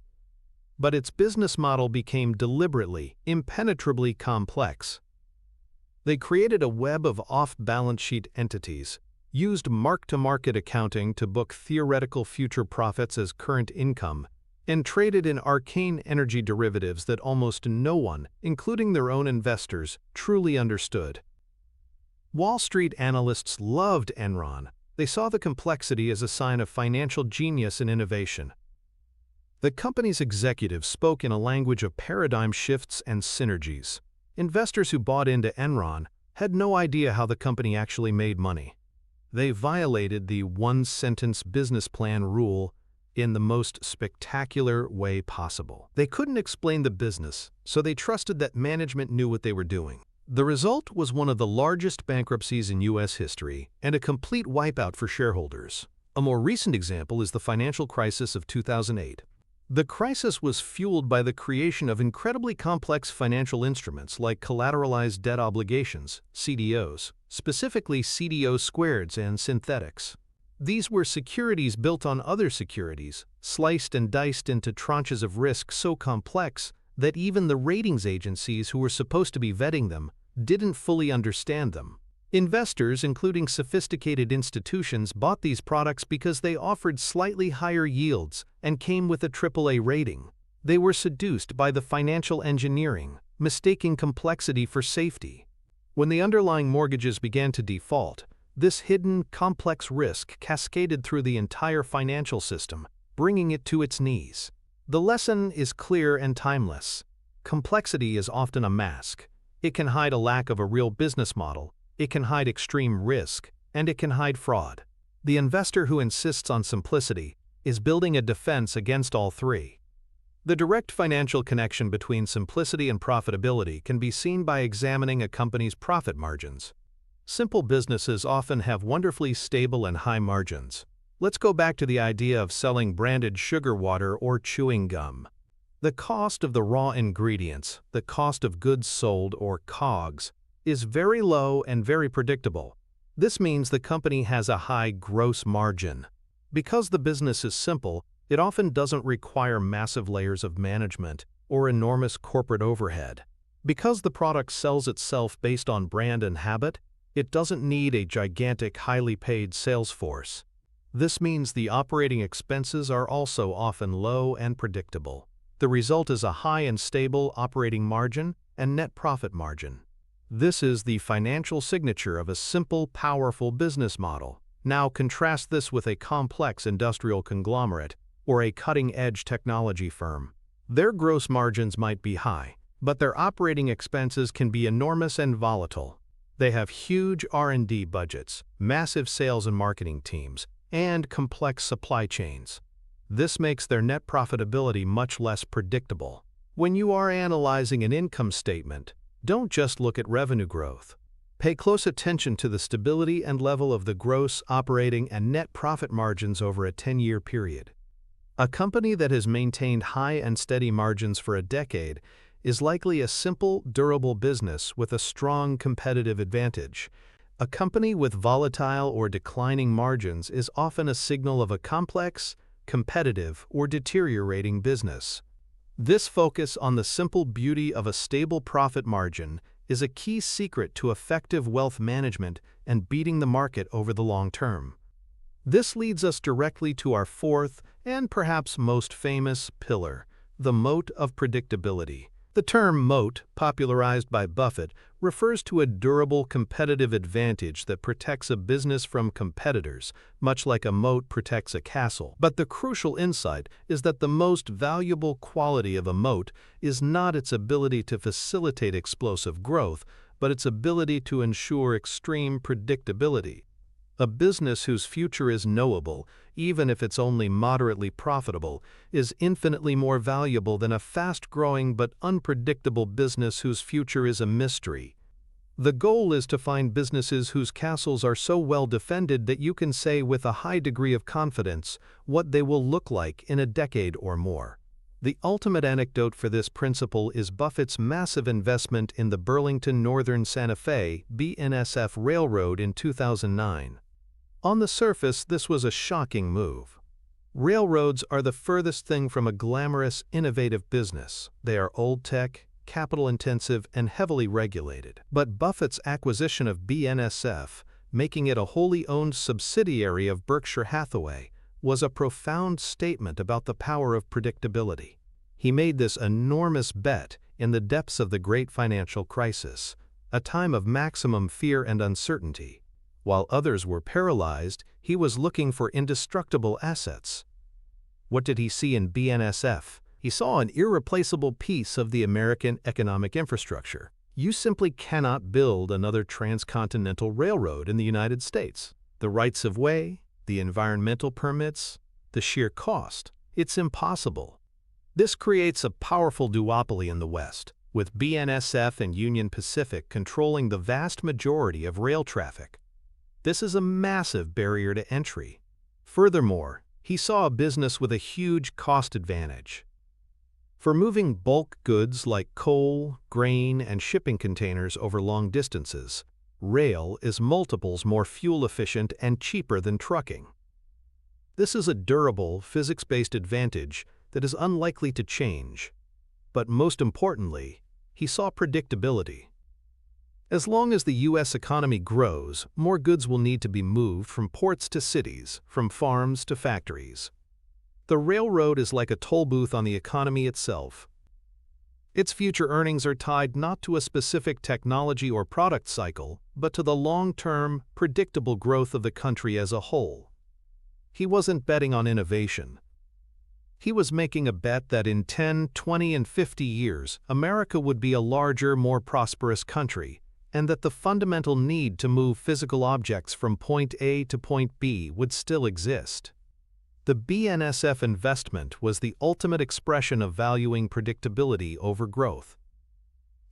but its business model became deliberately, impenetrably complex. They created a web of off-balance sheet entities, used mark-to-market accounting to book theoretical future profits as current income, and traded in arcane energy derivatives that almost no one, including their own investors, truly understood. Wall Street analysts loved Enron. They saw the complexity as a sign of financial genius and innovation. The company's executives spoke in a language of paradigm shifts and synergies. Investors who bought into Enron had no idea how the company actually made money. They violated the one-sentence business plan rule in the most spectacular way possible. They couldn't explain the business, so they trusted that management knew what they were doing. The result was one of the largest bankruptcies in U.S. history and a complete wipeout for shareholders. A more recent example is the financial crisis of 2008. The crisis was fueled by the creation of incredibly complex financial instruments like collateralized debt obligations, CDOs, specifically CDO squareds and synthetics. These were securities built on other securities, sliced and diced into tranches of risk so complex that even the ratings agencies who were supposed to be vetting them didn't fully understand them. Investors, including sophisticated institutions, bought these products because they offered slightly higher yields and came with a AAA rating. They were seduced by the financial engineering, mistaking complexity for safety. When the underlying mortgages began to default, this hidden, complex risk cascaded through the entire financial system, bringing it to its knees. The lesson is clear and timeless. Complexity is often a mask. It can hide a lack of a real business model, it can hide extreme risk, and it can hide fraud. The investor who insists on simplicity is building a defense against all three. The direct financial connection between simplicity and profitability can be seen by examining a company's profit margins. Simple businesses often have wonderfully stable and high margins. Let's go back to the idea of selling branded sugar water or chewing gum. The cost of the raw ingredients, the cost of goods sold or COGS, is very low and very predictable. This means the company has a high gross margin. Because the business is simple, it often doesn't require massive layers of management or enormous corporate overhead. Because the product sells itself based on brand and habit, it doesn't need a gigantic, highly paid sales force. This means the operating expenses are also often low and predictable. The result is a high and stable operating margin and net profit margin. This is the financial signature of a simple, powerful business model. Now contrast this with a complex industrial conglomerate or a cutting-edge technology firm. Their gross margins might be high, but their operating expenses can be enormous and volatile. They have huge R&D budgets, massive sales and marketing teams, and complex supply chains. This makes their net profitability much less predictable. When you are analyzing an income statement, don't just look at revenue growth. Pay close attention to the stability and level of the gross, operating, and net profit margins over a 10-year period. A company that has maintained high and steady margins for a decade is likely a simple, durable business with a strong competitive advantage. A company with volatile or declining margins is often a signal of a complex, competitive, or deteriorating business. This focus on the simple beauty of a stable profit margin is a key secret to effective wealth management and beating the market over the long term. This leads us directly to our fourth and perhaps most famous pillar, the moat of predictability. The term moat, popularized by Buffett, refers to a durable competitive advantage that protects a business from competitors, much like a moat protects a castle. But the crucial insight is that the most valuable quality of a moat is not its ability to facilitate explosive growth, but its ability to ensure extreme predictability. A business whose future is knowable, even if it's only moderately profitable, is infinitely more valuable than a fast-growing but unpredictable business whose future is a mystery. The goal is to find businesses whose castles are so well defended that you can say with a high degree of confidence what they will look like in a decade or more. The ultimate anecdote for this principle is Buffett's massive investment in the Burlington Northern Santa Fe (BNSF) Railroad in 2009. On the surface, this was a shocking move. Railroads are the furthest thing from a glamorous, innovative business. They are old tech, capital-intensive, and heavily regulated. But Buffett's acquisition of BNSF, making it a wholly owned subsidiary of Berkshire Hathaway, was a profound statement about the power of predictability. He made this enormous bet in the depths of the great financial crisis, a time of maximum fear and uncertainty. While others were paralyzed, he was looking for indestructible assets. What did he see in BNSF? He saw an irreplaceable piece of the American economic infrastructure. You simply cannot build another transcontinental railroad in the United States. The rights of way, the environmental permits, the sheer cost. It's impossible. This creates a powerful duopoly in the West, with BNSF and Union Pacific controlling the vast majority of rail traffic. This is a massive barrier to entry. Furthermore, he saw a business with a huge cost advantage. For moving bulk goods like coal, grain, and shipping containers over long distances, rail is multiples more fuel-efficient and cheaper than trucking. This is a durable, physics-based advantage that is unlikely to change. But most importantly, he saw predictability. As long as the U.S. economy grows, more goods will need to be moved from ports to cities, from farms to factories. The railroad is like a toll booth on the economy itself. Its future earnings are tied not to a specific technology or product cycle, but to the long-term, predictable growth of the country as a whole. He wasn't betting on innovation. He was making a bet that in 10, 20, and 50 years, America would be a larger, more prosperous country, and that the fundamental need to move physical objects from point A to point B would still exist. The BNSF investment was the ultimate expression of valuing predictability over growth.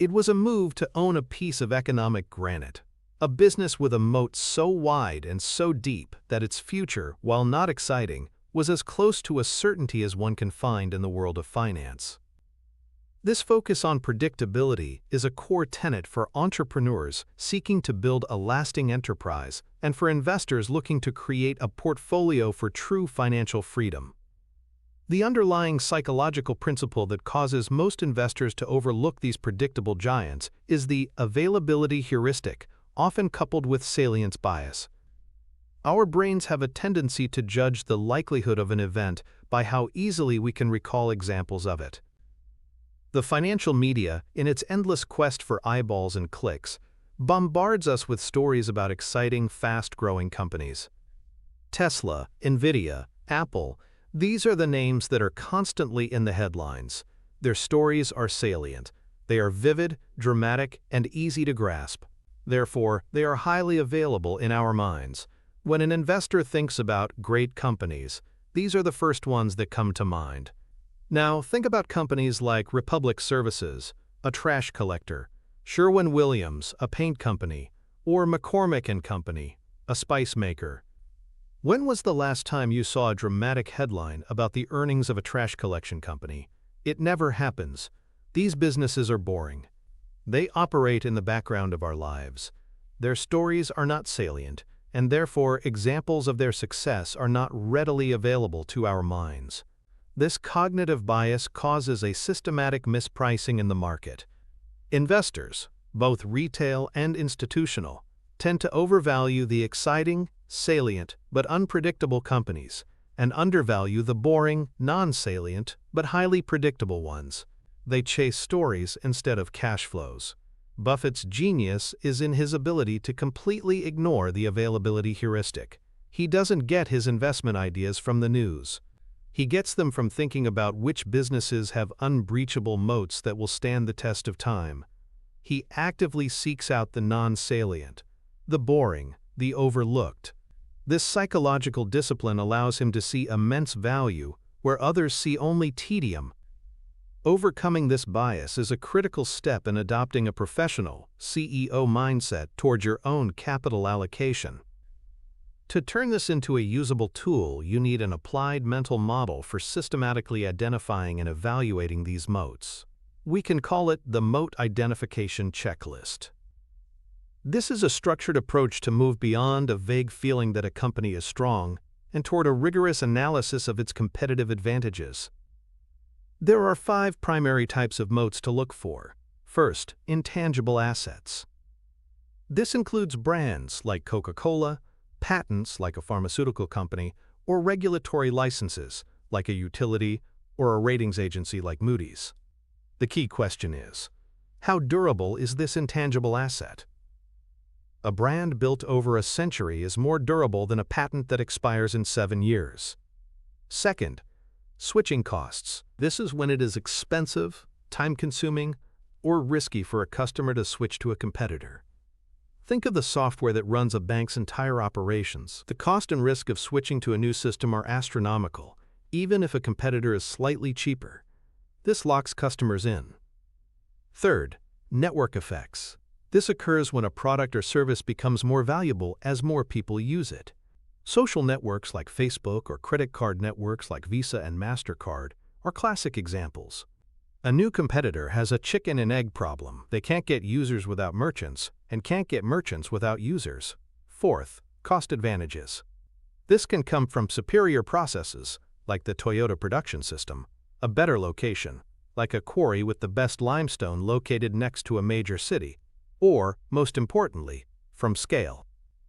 It was a move to own a piece of economic granite, a business with a moat so wide and so deep that its future, while not exciting, was as close to a certainty as one can find in the world of finance. This focus on predictability is a core tenet for entrepreneurs seeking to build a lasting enterprise and for investors looking to create a portfolio for true financial freedom. The underlying psychological principle that causes most investors to overlook these predictable giants is the availability heuristic, often coupled with salience bias. Our brains have a tendency to judge the likelihood of an event by how easily we can recall examples of it. The financial media, in its endless quest for eyeballs and clicks, bombards us with stories about exciting, fast-growing companies. Tesla, Nvidia, Apple, these are the names that are constantly in the headlines. Their stories are salient. They are vivid, dramatic, and easy to grasp. Therefore, they are highly available in our minds. When an investor thinks about great companies, these are the first ones that come to mind. Now, think about companies like Republic Services, a trash collector, Sherwin-Williams, a paint company, or McCormick & Company, a spice maker. When was the last time you saw a dramatic headline about the earnings of a trash collection company? It never happens. These businesses are boring. They operate in the background of our lives. Their stories are not salient, and therefore examples of their success are not readily available to our minds. This cognitive bias causes a systematic mispricing in the market. Investors, both retail and institutional, tend to overvalue the exciting, salient, but unpredictable companies, and undervalue the boring, non-salient, but highly predictable ones. They chase stories instead of cash flows. Buffett's genius is in his ability to completely ignore the availability heuristic. He doesn't get his investment ideas from the news. He gets them from thinking about which businesses have unbreachable moats that will stand the test of time. He actively seeks out the non-salient, the boring, the overlooked. This psychological discipline allows him to see immense value where others see only tedium. Overcoming this bias is a critical step in adopting a professional, CEO mindset toward your own capital allocation. To turn this into a usable tool, you need an applied mental model for systematically identifying and evaluating these moats. We can call it the Moat Identification Checklist. This is a structured approach to move beyond a vague feeling that a company is strong and toward a rigorous analysis of its competitive advantages. There are 5 primary types of moats to look for. First, intangible assets. This includes brands like Coca-Cola, patents like a pharmaceutical company, or regulatory licenses like a utility or a ratings agency like Moody's. The key question is, how durable is this intangible asset? A brand built over a century is more durable than a patent that expires in 7 years. Second, switching costs. This is when it is expensive, time-consuming, or risky for a customer to switch to a competitor. Think of the software that runs a bank's entire operations. The cost and risk of switching to a new system are astronomical, even if a competitor is slightly cheaper. This locks customers in. Third, network effects. This occurs when a product or service becomes more valuable as more people use it. Social networks like Facebook or credit card networks like Visa and MasterCard are classic examples. A new competitor has a chicken and egg problem. They can't get users without merchants, and can't get merchants without users. Fourth, cost advantages. This can come from superior processes, like the Toyota production system, a better location, like a quarry with the best limestone located next to a major city, or, most importantly, from scale.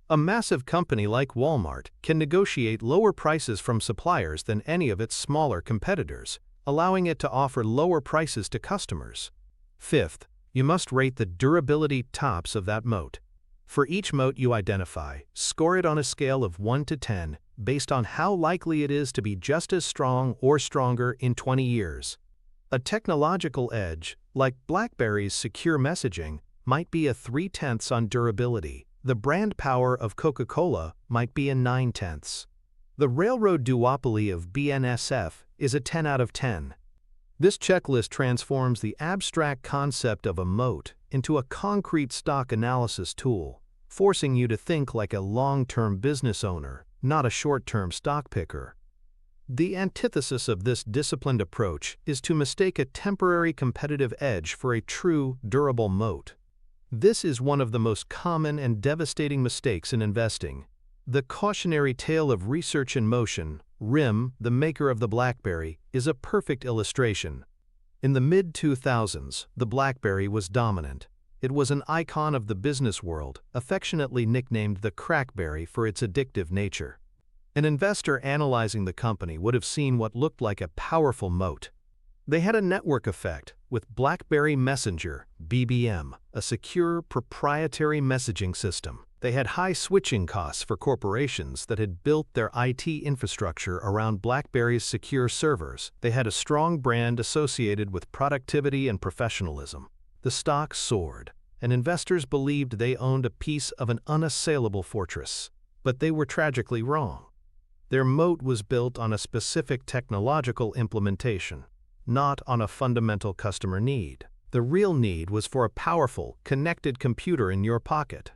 A massive company like Walmart can negotiate lower prices from suppliers than any of its smaller competitors, allowing it to offer lower prices to customers. Fifth, you must rate the durability tops of that moat. For each moat you identify, score it on a scale of 1 to 10 based on how likely it is to be just as strong or stronger in 20 years. A technological edge, like BlackBerry's secure messaging, might be a 3/10 on durability. The brand power of Coca-Cola might be a 9/10. The railroad duopoly of BNSF is a 10 out of 10. This checklist transforms the abstract concept of a moat into a concrete stock analysis tool, forcing you to think like a long-term business owner, not a short-term stock picker. The antithesis of this disciplined approach is to mistake a temporary competitive edge for a true, durable moat. This is one of the most common and devastating mistakes in investing. The cautionary tale of research in motion, RIM, the maker of the BlackBerry, is a perfect illustration. In the mid-2000s, the BlackBerry was dominant. It was an icon of the business world, affectionately nicknamed the crackberry for its addictive nature. An investor analyzing the company would have seen what looked like a powerful moat. They had a network effect with BlackBerry Messenger, BBM, a secure, proprietary messaging system. They had high switching costs for corporations that had built their IT infrastructure around BlackBerry's secure servers. They had a strong brand associated with productivity and professionalism. The stock soared, and investors believed they owned a piece of an unassailable fortress. But they were tragically wrong. Their moat was built on a specific technological implementation, not on a fundamental customer need. The real need was for a powerful, connected computer in your pocket.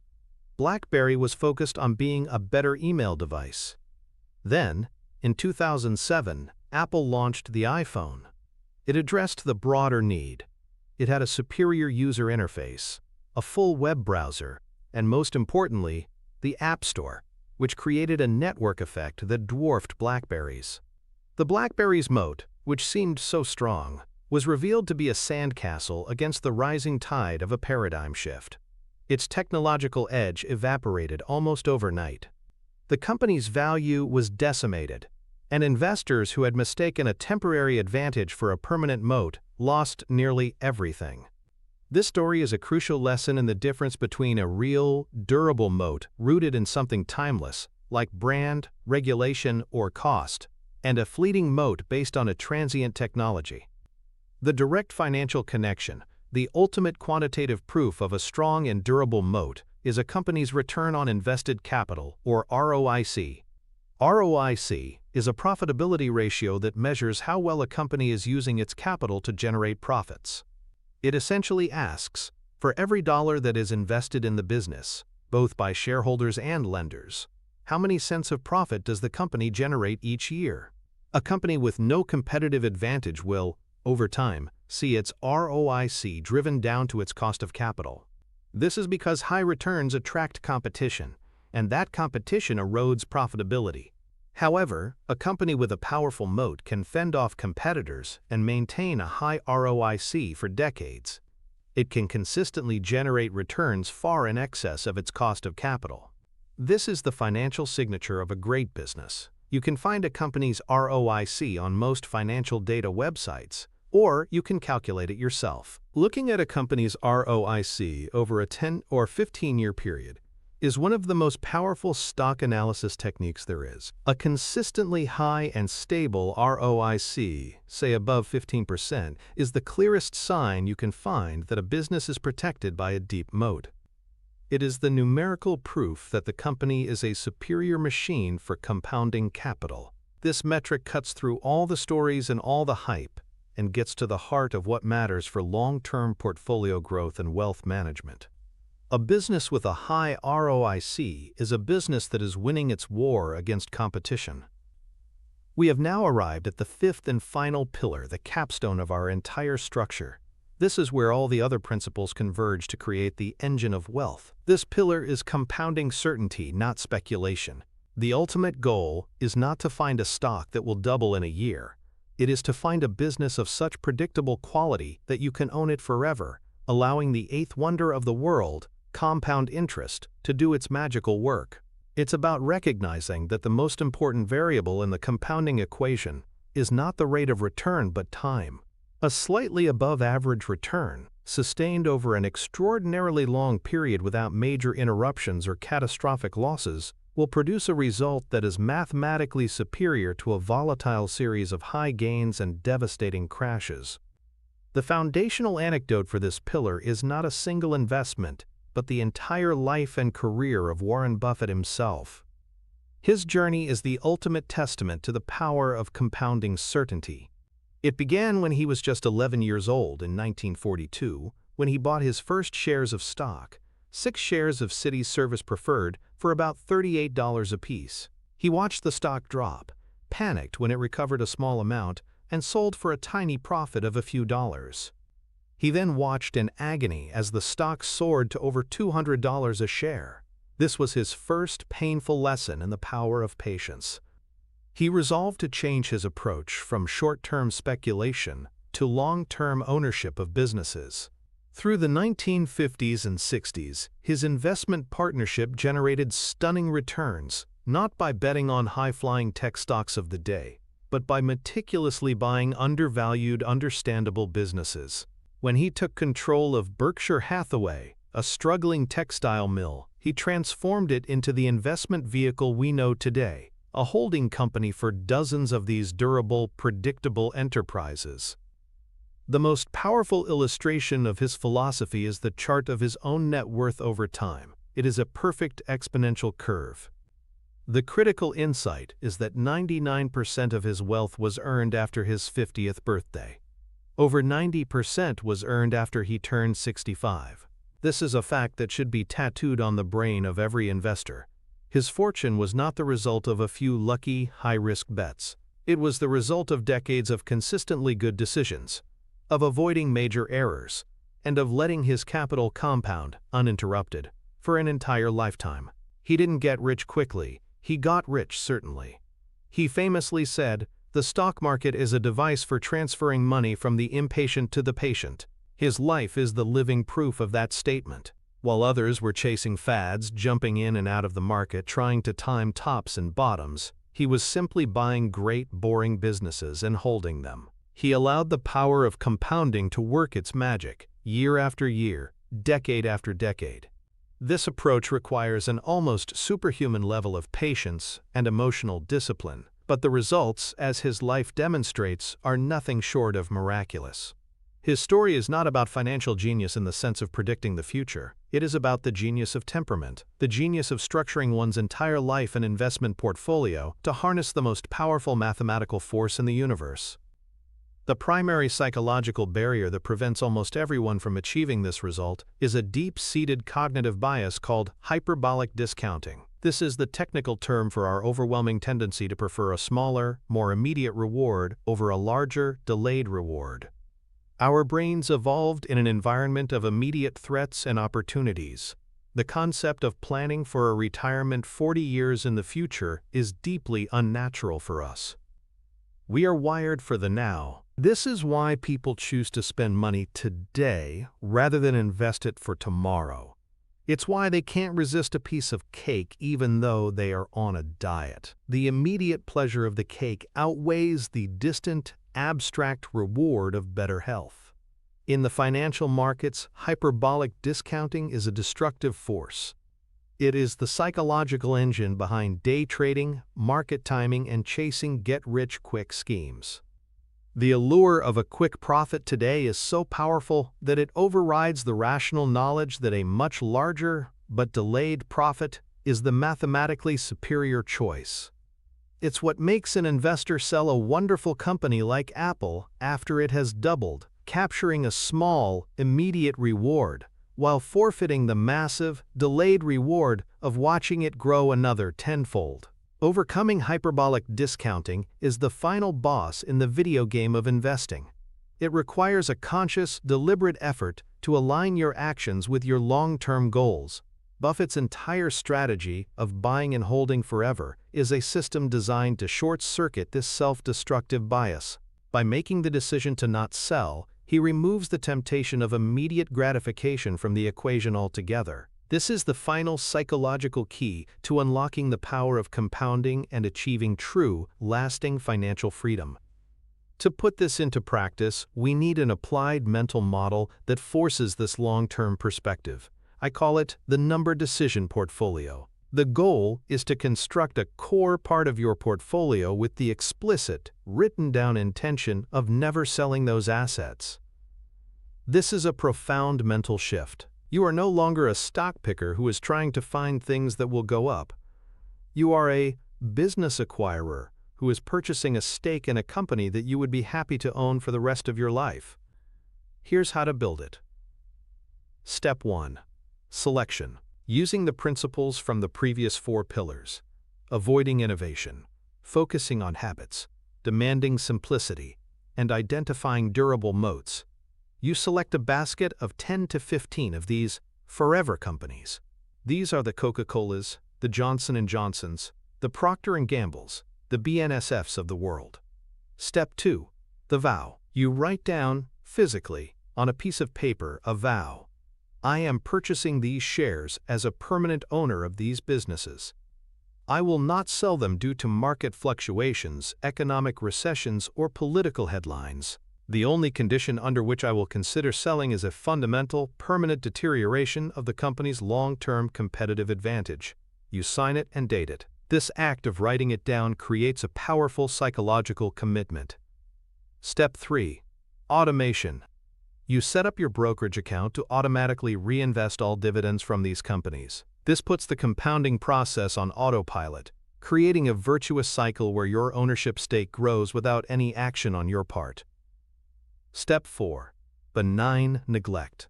BlackBerry was focused on being a better email device. Then, in 2007, Apple launched the iPhone. It addressed the broader need. It had a superior user interface, a full web browser, and most importantly, the App Store, which created a network effect that dwarfed BlackBerry's. The BlackBerry's moat, which seemed so strong, was revealed to be a sandcastle against the rising tide of a paradigm shift. Its technological edge evaporated almost overnight. The company's value was decimated, and investors who had mistaken a temporary advantage for a permanent moat lost nearly everything. This story is a crucial lesson in the difference between a real, durable moat rooted in something timeless, like brand, regulation, or cost, and a fleeting moat based on a transient technology. The direct financial connection, the ultimate quantitative proof of a strong and durable moat, is a company's return on invested capital, or ROIC. ROIC is a profitability ratio that measures how well a company is using its capital to generate profits. It essentially asks, for every dollar that is invested in the business, both by shareholders and lenders, how many cents of profit does the company generate each year? A company with no competitive advantage will, over time, see its ROIC driven down to its cost of capital. This is because high returns attract competition, and that competition erodes profitability. However, a company with a powerful moat can fend off competitors and maintain a high ROIC for decades. It can consistently generate returns far in excess of its cost of capital. This is the financial signature of a great business. You can find a company's ROIC on most financial data websites, or you can calculate it yourself. Looking at a company's ROIC over a 10 or 15-year period is one of the most powerful stock analysis techniques there is. A consistently high and stable ROIC, say above 15%, is the clearest sign you can find that a business is protected by a deep moat. It is the numerical proof that the company is a superior machine for compounding capital. This metric cuts through all the stories and all the hype and gets to the heart of what matters for long-term portfolio growth and wealth management. A business with a high ROIC is a business that is winning its war against competition. We have now arrived at the fifth and final pillar, the capstone of our entire structure. This is where all the other principles converge to create the engine of wealth. This pillar is compounding certainty, not speculation. The ultimate goal is not to find a stock that will double in a year. It is to find a business of such predictable quality that you can own it forever, allowing the eighth wonder of the world, compound interest, to do its magical work. It's about recognizing that the most important variable in the compounding equation is not the rate of return but time. A slightly above average return, sustained over an extraordinarily long period without major interruptions or catastrophic losses, will produce a result that is mathematically superior to a volatile series of high gains and devastating crashes. The foundational anecdote for this pillar is not a single investment, but the entire life and career of Warren Buffett himself. His journey is the ultimate testament to the power of compounding certainty. It began when he was just 11 years old in 1942, when he bought his first shares of stock, 6 shares of Citi Service Preferred, for about $38 apiece. He watched the stock drop, panicked when it recovered a small amount, and sold for a tiny profit of a few dollars. He then watched in agony as the stock soared to over $200 a share. This was his first painful lesson in the power of patience. He resolved to change his approach from short-term speculation to long-term ownership of businesses. Through the 1950s and 60s, his investment partnership generated stunning returns, not by betting on high-flying tech stocks of the day, but by meticulously buying undervalued, understandable businesses. When he took control of Berkshire Hathaway, a struggling textile mill, he transformed it into the investment vehicle we know today, a holding company for dozens of these durable, predictable enterprises. The most powerful illustration of his philosophy is the chart of his own net worth over time. It is a perfect exponential curve. The critical insight is that 99% of his wealth was earned after his 50th birthday. Over 90% was earned after he turned 65. This is a fact that should be tattooed on the brain of every investor. His fortune was not the result of a few lucky, high-risk bets. It was the result of decades of consistently good decisions, of avoiding major errors, and of letting his capital compound, uninterrupted, for an entire lifetime. He didn't get rich quickly. He got rich, certainly. He famously said, "The stock market is a device for transferring money from the impatient to the patient." His life is the living proof of that statement. While others were chasing fads, jumping in and out of the market, trying to time tops and bottoms, he was simply buying great, boring businesses and holding them. He allowed the power of compounding to work its magic, year after year, decade after decade. This approach requires an almost superhuman level of patience and emotional discipline, but the results, as his life demonstrates, are nothing short of miraculous. His story is not about financial genius in the sense of predicting the future. It is about the genius of temperament, the genius of structuring one's entire life and investment portfolio to harness the most powerful mathematical force in the universe. The primary psychological barrier that prevents almost everyone from achieving this result is a deep-seated cognitive bias called hyperbolic discounting. This is the technical term for our overwhelming tendency to prefer a smaller, more immediate reward over a larger, delayed reward. Our brains evolved in an environment of immediate threats and opportunities. The concept of planning for a retirement 40 years in the future is deeply unnatural for us. We are wired for the now. This is why people choose to spend money today rather than invest it for tomorrow. It's why they can't resist a piece of cake even though they are on a diet. The immediate pleasure of the cake outweighs the distant, abstract reward of better health. In the financial markets, hyperbolic discounting is a destructive force. It is the psychological engine behind day trading, market timing, and chasing get-rich-quick schemes. The allure of a quick profit today is so powerful that it overrides the rational knowledge that a much larger but delayed profit is the mathematically superior choice. It's what makes an investor sell a wonderful company like Apple after it has doubled, capturing a small, immediate reward, while forfeiting the massive, delayed reward of watching it grow another tenfold. Overcoming hyperbolic discounting is the final boss in the video game of investing. It requires a conscious, deliberate effort to align your actions with your long-term goals. Buffett's entire strategy of buying and holding forever is a system designed to short-circuit this self-destructive bias. By making the decision to not sell, he removes the temptation of immediate gratification from the equation altogether. This is the final psychological key to unlocking the power of compounding and achieving true, lasting financial freedom. To put this into practice, we need an applied mental model that forces this long-term perspective. I call it the number decision portfolio. The goal is to construct a core part of your portfolio with the explicit, written-down intention of never selling those assets. This is a profound mental shift. You are no longer a stock picker who is trying to find things that will go up. You are a business acquirer who is purchasing a stake in a company that you would be happy to own for the rest of your life. Here's how to build it. Step 1. Selection. Using the principles from the previous 4 pillars. Avoiding innovation, focusing on habits, demanding simplicity, and identifying durable moats. You select a basket of 10 to 15 of these forever companies. These are the Coca-Colas, the Johnson & Johnsons, the Procter & Gamble's, the BNSFs of the world. Step 2. The vow. You write down, physically, on a piece of paper, a vow. I am purchasing these shares as a permanent owner of these businesses. I will not sell them due to market fluctuations, economic recessions, or political headlines. The only condition under which I will consider selling is a fundamental, permanent deterioration of the company's long-term competitive advantage. You sign it and date it. This act of writing it down creates a powerful psychological commitment. Step 3. Automation. You set up your brokerage account to automatically reinvest all dividends from these companies. This puts the compounding process on autopilot, creating a virtuous cycle where your ownership stake grows without any action on your part. Step 4. Benign neglect.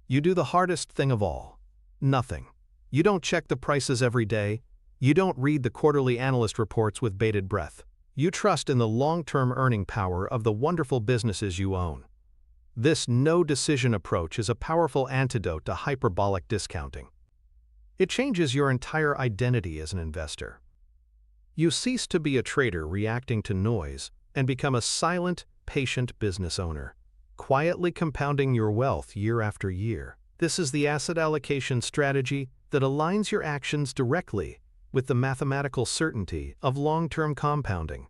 You do the hardest thing of all. Nothing. You don't check the prices every day. You don't read the quarterly analyst reports with bated breath. You trust in the long-term earning power of the wonderful businesses you own. This no-decision approach is a powerful antidote to hyperbolic discounting. It changes your entire identity as an investor. You cease to be a trader reacting to noise and become a silent, patient business owner, quietly compounding your wealth year after year. This is the asset allocation strategy that aligns your actions directly with the mathematical certainty of long-term compounding.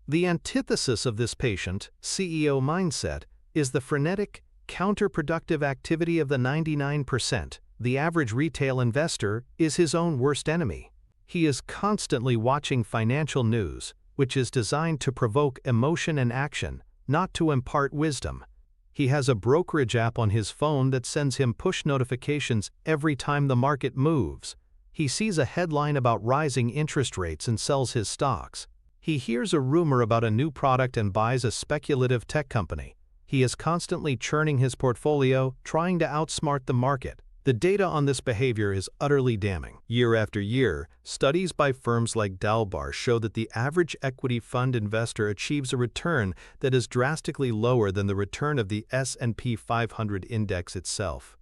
The antithesis of this patient, CEO mindset is the frenetic, counterproductive activity of the 99%. The average retail investor is his own worst enemy. He is constantly watching financial news, which is designed to provoke emotion and action, not to impart wisdom. He has a brokerage app on his phone that sends him push notifications every time the market moves. He sees a headline about rising interest rates and sells his stocks. He hears a rumor about a new product and buys a speculative tech company. He is constantly churning his portfolio, trying to outsmart the market. The data on this behavior is utterly damning. Year after year, studies by firms like Dalbar show that the average equity fund investor achieves a return that is drastically lower than the return of the S&P 500 index itself.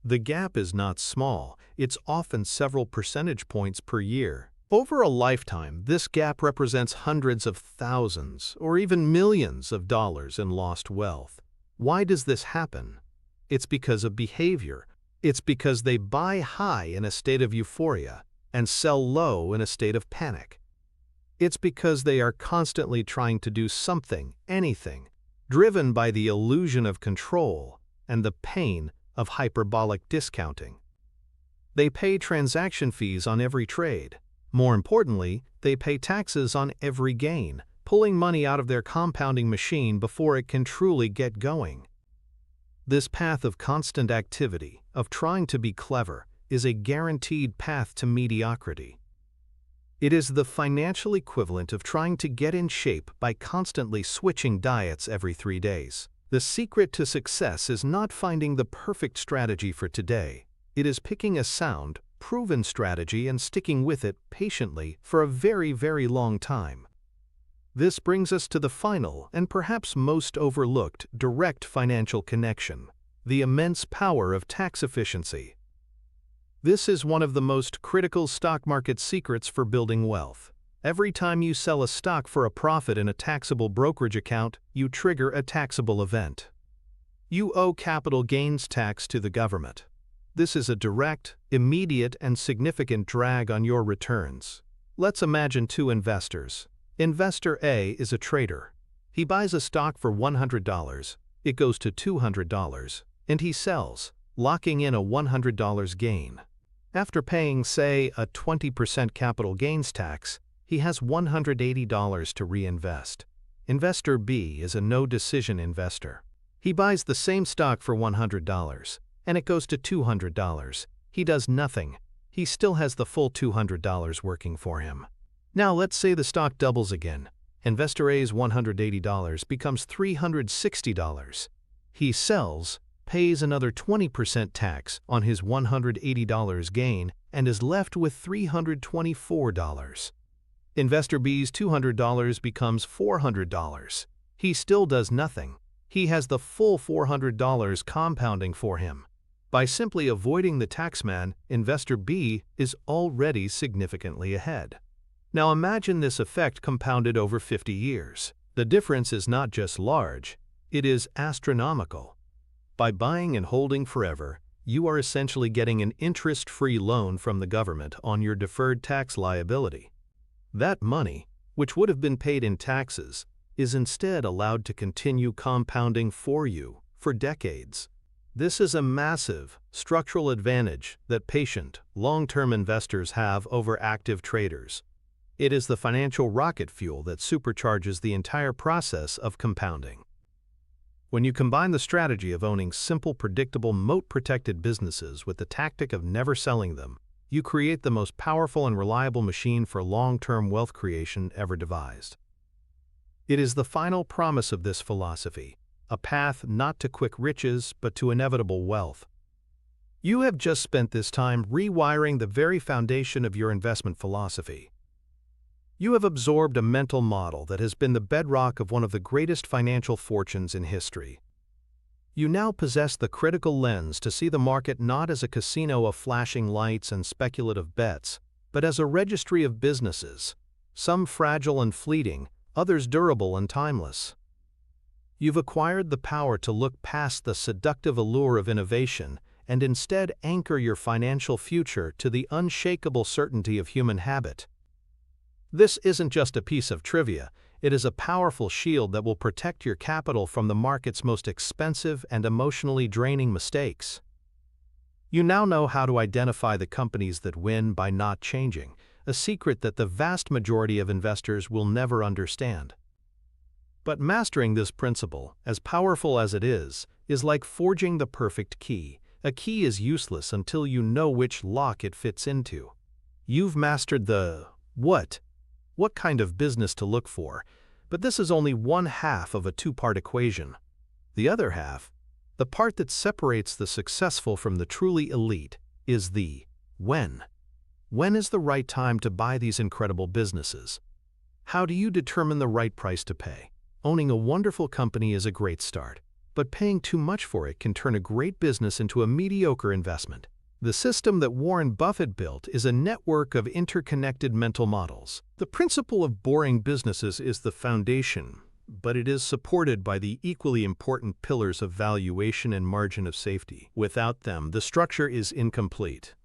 The gap is not small, it's often several percentage points per year. Over a lifetime, this gap represents hundreds of thousands or even millions of dollars in lost wealth. Why does this happen? It's because of behavior. It's because they buy high in a state of euphoria and sell low in a state of panic. It's because they are constantly trying to do something, anything, driven by the illusion of control and the pain of hyperbolic discounting. They pay transaction fees on every trade. More importantly, they pay taxes on every gain, pulling money out of their compounding machine before it can truly get going. This path of constant activity, of trying to be clever, is a guaranteed path to mediocrity. It is the financial equivalent of trying to get in shape by constantly switching diets every 3 days. The secret to success is not finding the perfect strategy for today. It is picking a sound, proven strategy and sticking with it patiently for a very, very long time. This brings us to the final and perhaps most overlooked direct financial connection, the immense power of tax efficiency. This is one of the most critical stock market secrets for building wealth. Every time you sell a stock for a profit in a taxable brokerage account, you trigger a taxable event. You owe capital gains tax to the government. This is a direct, immediate, and significant drag on your returns. Let's imagine 2 investors. Investor A is a trader. He buys a stock for $100, it goes to $200, and he sells, locking in a $100 gain. After paying, say, a 20% capital gains tax, he has $180 to reinvest. Investor B is a no-decision investor. He buys the same stock for $100, and it goes to $200. He does nothing. He still has the full $200 working for him. Now let's say the stock doubles again. Investor A's $180 becomes $360. He sells, pays another 20% tax on his $180 gain, and is left with $324. Investor B's $200 becomes $400. He still does nothing. He has the full $400 compounding for him. By simply avoiding the taxman, Investor B is already significantly ahead. Now imagine this effect compounded over 50 years. The difference is not just large, it is astronomical. By buying and holding forever, you are essentially getting an interest-free loan from the government on your deferred tax liability. That money, which would have been paid in taxes, is instead allowed to continue compounding for you for decades. This is a massive structural advantage that patient, long-term investors have over active traders. It is the financial rocket fuel that supercharges the entire process of compounding. When you combine the strategy of owning simple, predictable, moat-protected businesses with the tactic of never selling them, you create the most powerful and reliable machine for long-term wealth creation ever devised. It is the final promise of this philosophy, a path not to quick riches but to inevitable wealth. You have just spent this time rewiring the very foundation of your investment philosophy. You have absorbed a mental model that has been the bedrock of one of the greatest financial fortunes in history. You now possess the critical lens to see the market not as a casino of flashing lights and speculative bets, but as a registry of businesses, some fragile and fleeting, others durable and timeless. You've acquired the power to look past the seductive allure of innovation and instead anchor your financial future to the unshakable certainty of human habit. This isn't just a piece of trivia, it is a powerful shield that will protect your capital from the market's most expensive and emotionally draining mistakes. You now know how to identify the companies that win by not changing, a secret that the vast majority of investors will never understand. But mastering this principle, as powerful as it is like forging the perfect key. A key is useless until you know which lock it fits into. You've mastered the what kind of business to look for, but this is only one half of a two-part equation. The other half, the part that separates the successful from the truly elite, is the when. When is the right time to buy these incredible businesses? How do you determine the right price to pay? Owning a wonderful company is a great start, but paying too much for it can turn a great business into a mediocre investment. The system that Warren Buffett built is a network of interconnected mental models. The principle of boring businesses is the foundation, but it is supported by the equally important pillars of valuation and margin of safety. Without them, the structure is incomplete.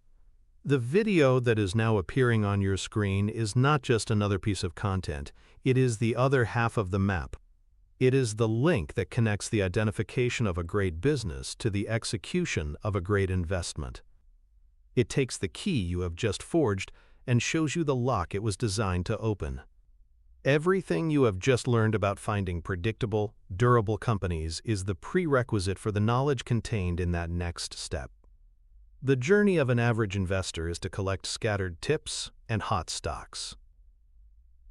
The video that is now appearing on your screen is not just another piece of content, it is the other half of the map. It is the link that connects the identification of a great business to the execution of a great investment. It takes the key you have just forged and shows you the lock it was designed to open. Everything you have just learned about finding predictable, durable companies is the prerequisite for the knowledge contained in that next step. The journey of an average investor is to collect scattered tips and hot stocks.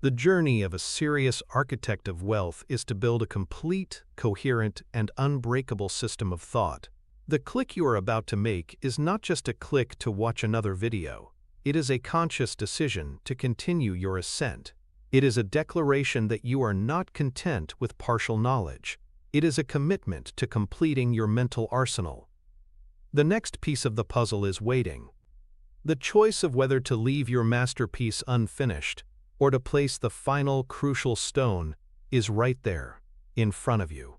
The journey of a serious architect of wealth is to build a complete, coherent, and unbreakable system of thought. The click you are about to make is not just a click to watch another video. It is a conscious decision to continue your ascent. It is a declaration that you are not content with partial knowledge. It is a commitment to completing your mental arsenal. The next piece of the puzzle is waiting. The choice of whether to leave your masterpiece unfinished or to place the final crucial stone is right there, in front of you.